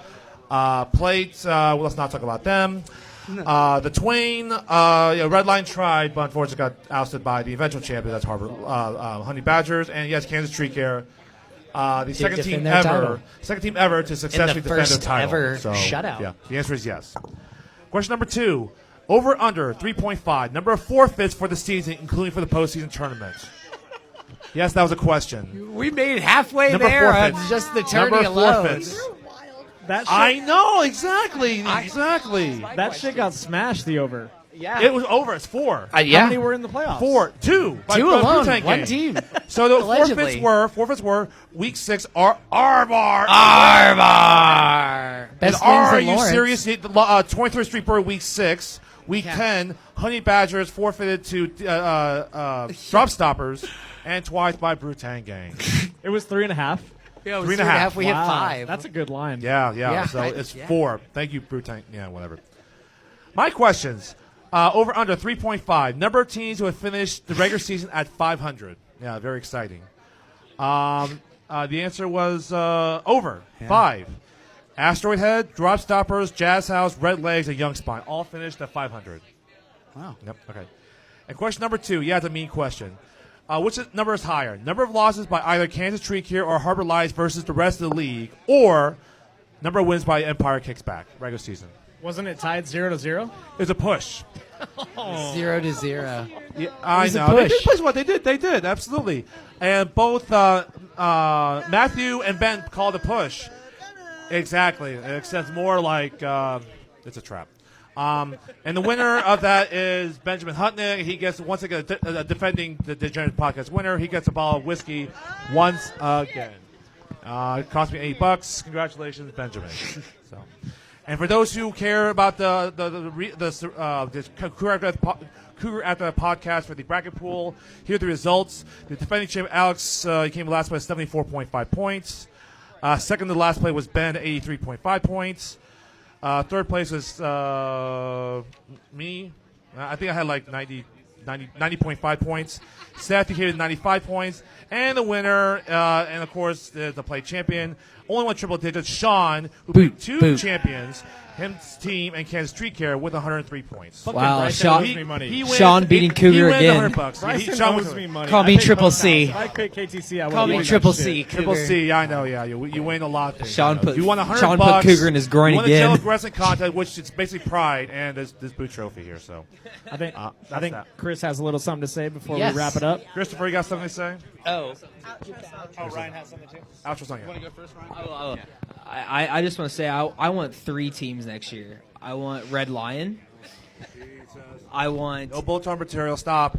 Plate, let's not talk about them. The Twain, Red Line tried, but unfortunately got ousted by the eventual champion. That's Harvard Honey Badgers, and yes, Kansas Tree Care, the second defend team their title. ever to successfully defend their first title. ever So, shutout. Yeah, the answer is yes. Question number 2: over under 3.5 number of forfeits for the season, including for the postseason tournament. Yes, that was a question. We made it halfway Number there on forfeits. just the Number tourney of alone. forfeits. That shit, I know exactly. that shit got smashed. The over. Yeah. It was over. It's 4. How many were in the playoffs? 4, 2. by 2 the alone, Wu-Tang one game. team. So the Allegedly. forfeits were week 6 Arbar. Best Are wins in you Lawrence. serious? 23rd Street Brewery week 6. Week Yeah. 10, Honey Badgers forfeited to Drop Stoppers, and twice by Brutang Gang. It was 3.5. Yeah, it was 3.5. We hit Wow, 5. That's a good line. Yeah. So it's yeah. 4. Thank you, Brutang. Yeah, whatever. My questions. Over under 3.5. Number of teams who have finished the regular season at 500. Yeah, very exciting. The answer was over. 5. Asteroid Head, Drop Stoppers, Jazz House, Red Legs, and Young Spine all finished at 500. Wow. Yep. Okay. And question number 2. Yeah, it's a mean question. Which number is higher? Number of losses by either Kansas Tree Care or Harbor Lights versus the rest of the league, or number of wins by Empire Kicks Back regular season? Wasn't it tied 0-0? It's a push. 0-0. Yeah, I It's a know. They push. did push what they did. They did absolutely. And both Matthew and Ben called a push. Exactly. Except more like it's a trap. And the winner of that is Benjamin Hutnick. He gets, once again, defending the Degenerate Podcast winner. He gets a bottle of whiskey once again. It cost me $8. Congratulations, Benjamin. So, and for those who care about the Cougar After the podcast for the bracket pool, here are the results. The defending champ Alex, he came last place, 74.5 points. Second to the last play was Ben, 83.5 points. Third place was me. I think I had like 90.5 points. Seth, you came in 95 points. And the winner, and of course, the play champion, only one triple digits, Sean, who beat two champions, his team, and Kansas Street Care with 103 points. Wow, Sean beating Cougar he wins again. $100. Sean owes me money. Call me Triple C. If I pick KTC, I would Call me Triple C. Triple C, I know, yeah. You win a lot of things. Sean I know. put- you won $100. Sean put Cougar in his groin you won again. the Jello Wrestling contest, which is basically pride, and this boot trophy here. So, I think that. Chris has a little something to say before Yes. we wrap it up. Christopher, you got something to say? Oh. Ryan has something too. Outro's on you. Want to go first, Ryan? I just want to say I want 3 teams next year. I want Red Lion. I want No bolt-on material. Stop.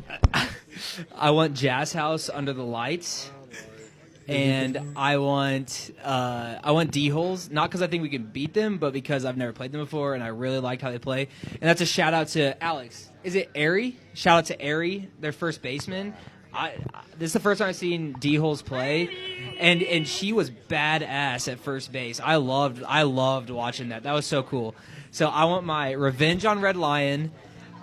I want Jazz House Under the Lights. And I want D-Holes, not because I think we can beat them, but because I've never played them before and I really liked how they play. And that's a shout out to Alex. Is it Airy? Shout out to Airy, their first baseman. This is the first time I've seen D-Holes play, and she was badass at first base. I loved watching that. That was so cool. So I want my revenge on Red Lion.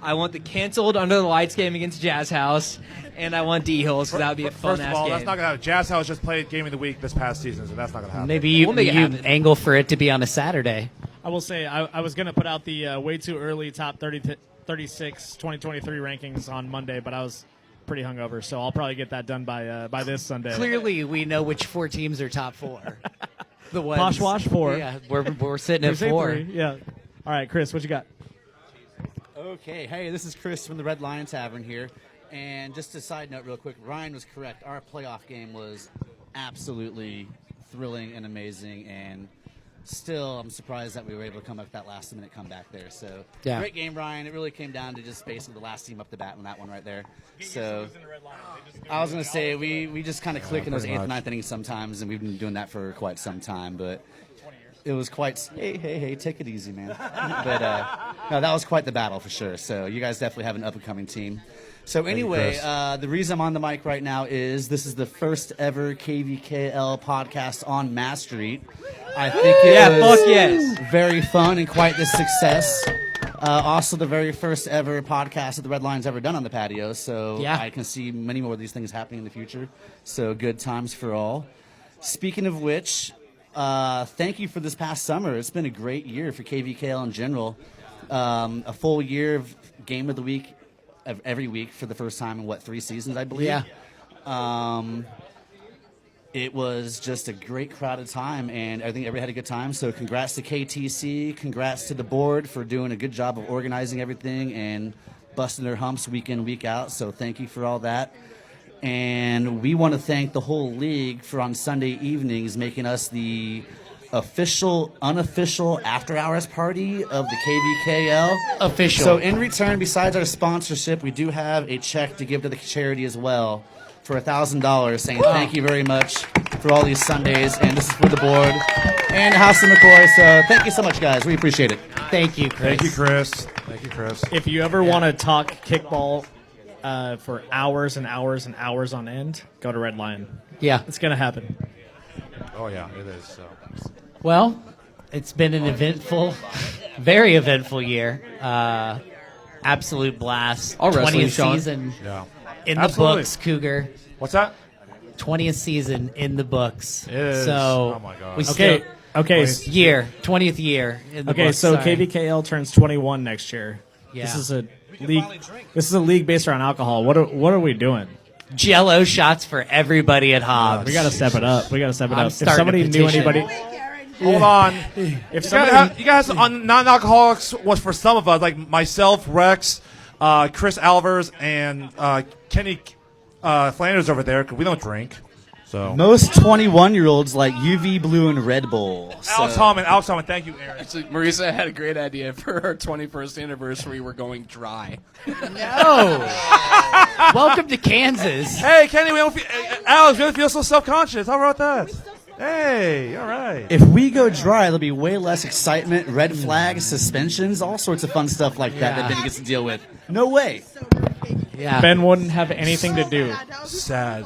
I want the canceled Under the Lights game against Jazz House, and I want D-Holes, so that would be a fun-ass game. First of all, that's not going to happen. Jazz House just played Game of the Week this past season, so that's not going to happen. Maybe you make it happen. angle for it to be on a Saturday. I will say I was going to put out the way too early top 36 2023 rankings on Monday, but I was pretty hungover, so I'll probably get that done by this Sunday. Clearly, we know which 4 teams are top 4. The ones. Posh Wash 4. Yeah, we're sitting at Say 4. 3, yeah. All right, Chris, what you got? Okay, hey, this is Chris from the Red Lion Tavern here. And just a side note real quick, Ryan was correct. Our playoff game was absolutely thrilling and amazing, and still I'm surprised that we were able to come up with that last-minute comeback there. So, Yeah. Great game, Ryan. It really came down to just basically the last team up the bat on that one right there. So I was going to say, we just kind of click in those 8th and 9th innings sometimes, and we've been doing that for quite some time, but it was quite, hey, take it easy, man. But no, that was quite the battle for sure. So you guys definitely have an up-and-coming team. So anyway, the reason I'm on the mic right now is this is the first ever KVKL podcast on Mass Street. I think it was very fun and quite the success. Also, the very first ever podcast that the Red Lion's ever done on the patio. So I can see many more of these things happening in the future. So good times for all. Speaking of which, thank you for this past summer. It's been a great year for KVKL in general. A full year of Game of the Week of every week for the first time in 3 seasons, I believe. Yeah. It was just a great crowded time, and I think everybody had a good time. So congrats to KTC, congrats to the board for doing a good job of organizing everything and busting their humps week in, week out. So thank you for all that. And we want to thank the whole league for on Sunday evenings making us the official, unofficial after-hours party of the KVKL. Official. So in return, besides our sponsorship, we do have a check to give to the charity as well for $1,000, saying thank you very much for all these Sundays, and this is for the board and House of McCoy. So thank you so much, guys. We appreciate it. Thank you, Chris. Thank you, Chris. Thank you, Chris. If you ever want to talk kickball for hours and hours and hours on end, go to Red Lion. Yeah. It's going to happen. Oh, yeah, it is. So. Well, it's been an eventful, very eventful year. Absolute blast. I'll wrestle you, 20th Sean. season in Absolutely. the books, Cougar. What's that? 20th season in the books. It is. So Oh, my God. we Okay. still, Okay. 20th year in the Okay, books. so Sorry. KVKL turns 21 next year. Yeah. This is a league. This is a league based around alcohol. What are we doing? Jello shots for everybody at Hobbs. We got to step it up. We got to step it I'm up. If starting somebody a knew petition. anybody, Hold on. If You guys on non-alcoholics was for some of us, like myself, Rex, Chris Alvers, and Kenny Flanders over there, because we don't drink. So Most 21-year-olds like UV Blue and Red Bull. Alex Holman, thank you, Aaron. Actually, Marisa had a great idea for our 21st anniversary. We're going dry. No. Welcome to Kansas. Hey, Kenny, Alex, we don't feel so self-conscious. How about that? Hey, all right. If we go dry, there'll be way less excitement, red flags, suspensions, all sorts of fun stuff like that Ben gets to deal with. No way. Yeah. Ben wouldn't have anything to do. Sad.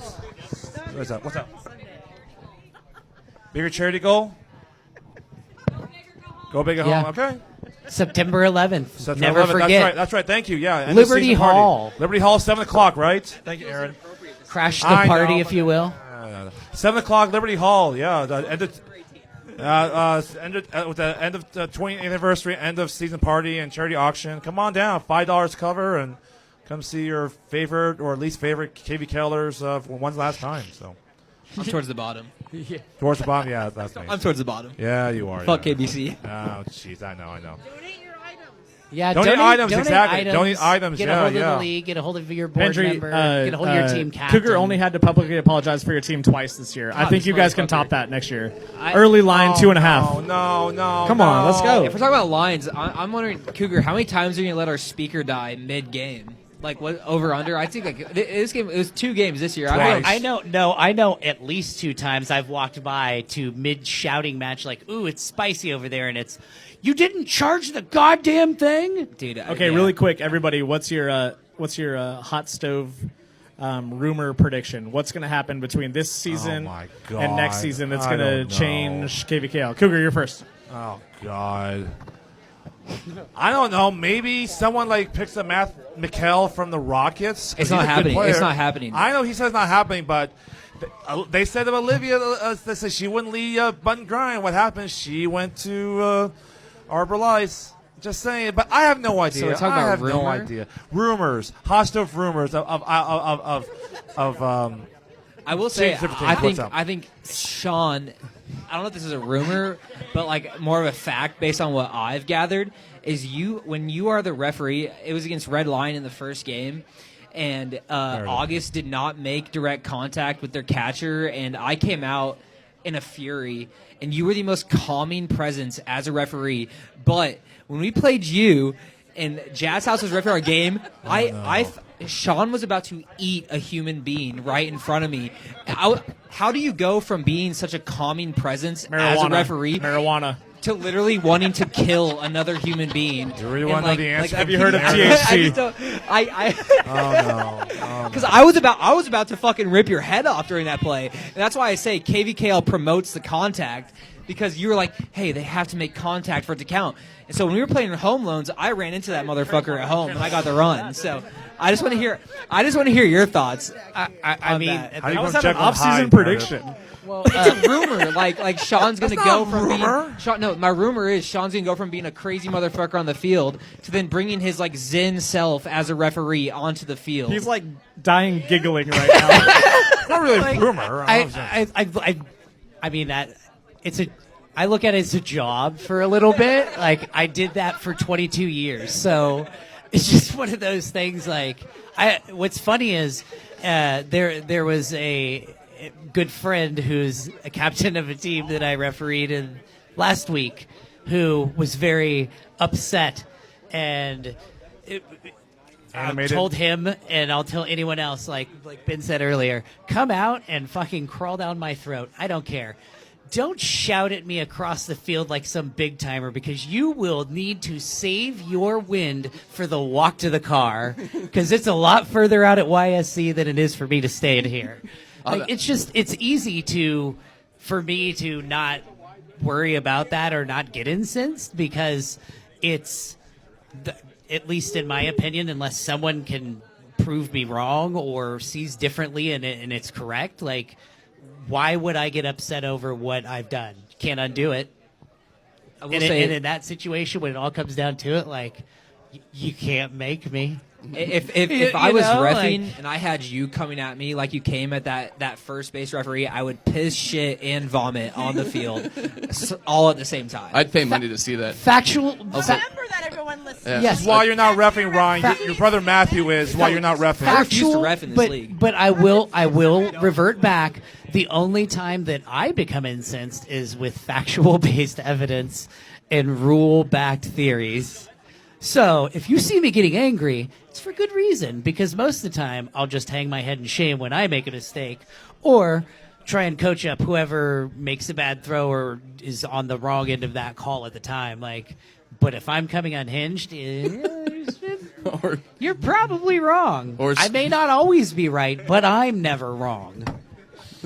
What's up? Bigger charity goal? Go big at home. Okay. September 11th. September Never 11th. forget. That's right. Thank you. Yeah. end of Liberty season party. Hall. Liberty Hall, 7 o'clock, right? Thank you, Aaron. Crash the I party, know, if you will. 7 o'clock, Liberty Hall. Yeah. The end of, with the end of the 20th anniversary, end of season party and charity auction. Come on down. $5 cover and come see your favorite or least favorite KV Kellers for one last time. So. I'm towards the bottom. Towards the bottom? Yeah, that's nice. I'm towards the bottom. Yeah, you are. Fuck yeah. KBC. Oh, jeez. I know. Yeah, donate items, exactly. Items, Donate items, Get yeah, a hold of yeah. the league, get a hold of your board Pendry, member, get a hold of your team captain. Cougar only had to publicly apologize for your team twice this year. I think you guys can top that next year. I- Early line 2.5. No. Come on, let's go. If we're talking about lines, I'm wondering, Cougar, how many times are you going to let our speaker die mid-game? Like, what, over, under? I think, like, this game, it was 2 games this year. I know at least 2 times I've walked by to mid-shouting match like, ooh, it's spicy over there, and it's, you didn't charge the goddamn thing? Dude, Okay, really quick, everybody, what's your hot stove rumor prediction? What's going to happen between this season and next season that's going to change KVKL? Cougar, you're first. Oh, God. I don't know. Maybe someone like picks a Mikkel from the Rockets. It's not happening. It's not happening. I know he says it's not happening, but they said of Olivia, they said she wouldn't leave Button Grind. What happened? She went to Arbor Lights. Just saying, but I have no idea. So we're talking I about have no rumor? idea. Rumors, hostile rumors of I will say, James Liberty, what's up? I think Sean, I don't know if this is a rumor, but like more of a fact based on what I've gathered, is when you are the referee, it was against Red Lion in the first game, and August did not make direct contact with their catcher, and I came out in a fury, and you were the most calming presence as a referee, but when we played you, and Jazz House was refereeing our game, Sean was about to eat a human being right in front of me. How do you go from being such a calming presence as a referee to literally wanting to kill another human being? You really want to know the answer? Have you heard of THC? Because I was about to fucking rip your head off during that play, and that's why I say KVKL promotes the contact, because you were like, hey, they have to make contact for it to count. And so when we were playing home loans, I ran into that motherfucker at home and I got the run. So I just want to hear your thoughts. I mean, How you was gonna that an check on off-season Hyde, prediction? Well, it's a rumor. Like Sean's gonna That's go not from rumor. being my rumor is Sean's gonna go from being a crazy motherfucker on the field to then bringing his like zen self as a referee onto the field. He's like dying giggling right now. It's not really a rumor. I mean that I look at it as a job for a little bit. Like I did that for 22 years, so it's just one of those things. Like what's funny is there was a good friend who's a captain of a team that I refereed in last week, who was very upset, and I told him, and I'll tell anyone else, like Ben said earlier, come out and fucking crawl down my throat. I don't care. Don't shout at me across the field like some big timer, because you will need to save your wind for the walk to the car, because it's a lot further out at YSC than it is for me to stay in here. Like, it's easy for me to not worry about that or not get incensed, because it's, at least in my opinion, unless someone can prove me wrong or sees differently and it's correct, like, why would I get upset over what I've done? Can't undo it. And in that situation, when it all comes down to it, like, you can't make me. If I was reffing and I had you coming at me like you came at that first base referee, I would piss, shit, and vomit on the field all at the same time. I'd pay money to see that. Factual. Remember that everyone listens. Yes. While you're not reffing, Ryan, your brother Matthew is. While you're not reffing. Factual, but I will revert back. The only time that I become incensed is with factual-based evidence and rule-backed theories. So if you see me getting angry, it's for good reason, because most of the time I'll just hang my head in shame when I make a mistake, or try and coach up whoever makes a bad throw or is on the wrong end of that call at the time. But if I'm coming unhinged, you're probably wrong. I may not always be right, but I'm never wrong.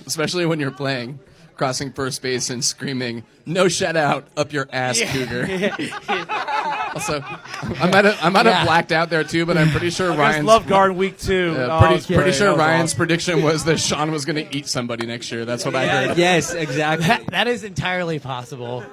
Especially when you're playing, crossing first base and screaming, "No shutout up your ass, Cougar." Also, I might have blacked out there too, but I'm pretty sure Ryan's Love Guard week 2. Pretty sure Ryan's prediction was that Sean was going to eat somebody next year. That's what I heard. Yes, exactly. That is entirely possible.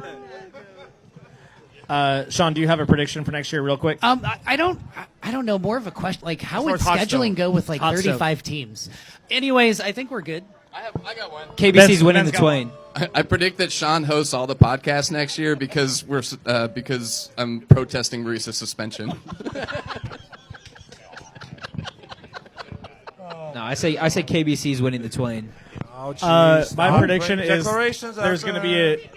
Sean, do you have a prediction for next year, real quick? I don't know. More of a question, how would Hot scheduling stove. go with Hot 35 stove. teams? Anyways, I think we're good. I got one. KBC's winning the Twain. I predict that Sean hosts all the podcasts next year because because I'm protesting Marisa's suspension. No, I say KBC's winning the Twain. Oh, jeez. My prediction is Declarations there's going to be a.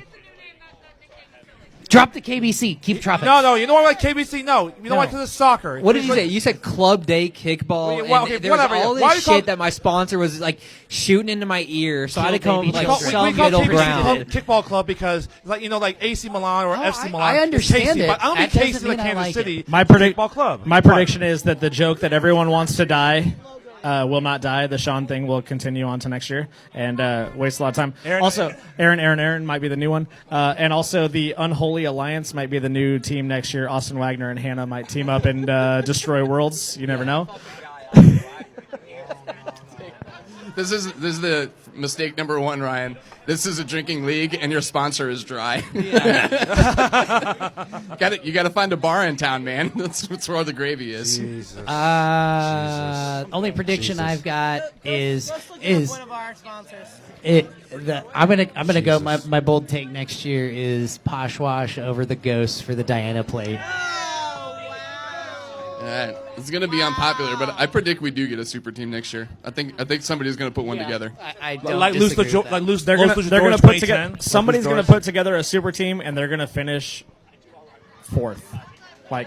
Drop the KBC. Keep dropping. No, you know what? Like KBC, no. You know what? Because it's soccer. What did you say? You said club day kickball. Well, and okay, there was whatever. all Why this do you shit that my sponsor was shooting into my ear, so I had to come up with We call some middle KBC ground. Kickball Club because, like AC Milan or FC Milan. I understand it. But I don't That think doesn't KC like mean I Kansas like City. it. My Kickball Club. My prediction is that the joke that everyone wants to die will not die. The Sean thing will continue on to next year and waste a lot of time. Aaron might be the new one. And also the Unholy Alliance might be the new team next year. Austin Wagner and Hannah might team up and destroy worlds. You never know. This is the mistake number 1, Ryan. This is a drinking league, and your sponsor is dry. You got to find a bar in town, man. That's where all the gravy is. Only prediction I've got is one of our sponsors. I'm gonna go. My bold take next year is Poshwash over the Ghosts for the Diana plate. All right. It's going to be unpopular, but I predict we do get a super team next year. I think somebody's going to put one together. I don't Like disagree Luce with that. They're gonna put together. Somebody's gonna put together a super team, and they're gonna finish 4th.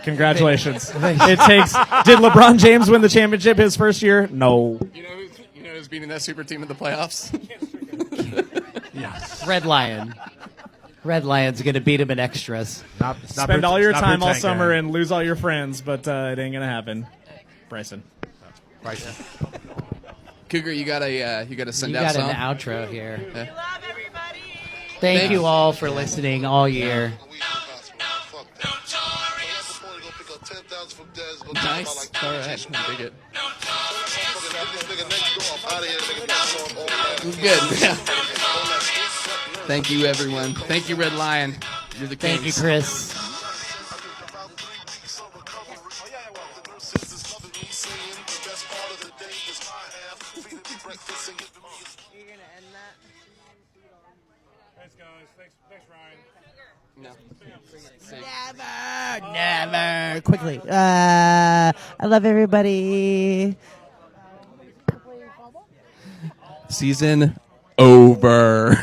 Congratulations! It takes. Did LeBron James win the championship his first year? No. You know who's beating that super team in the playoffs? Red Lion. Red Lion's going to beat him in extras. Spend all your time all summer and lose all your friends, but it ain't gonna happen. Bryson. Cougar, you got a send You out got song? an outro here. Thank you all for listening all year. Nice. All right. I dig it. It was good. Yeah. Thank you, everyone. Thank you, Red Lion. You're the kings. Thank you, Chris. Thanks, guys. Thanks, Ryan. Never. Quickly. I love everybody. Season over.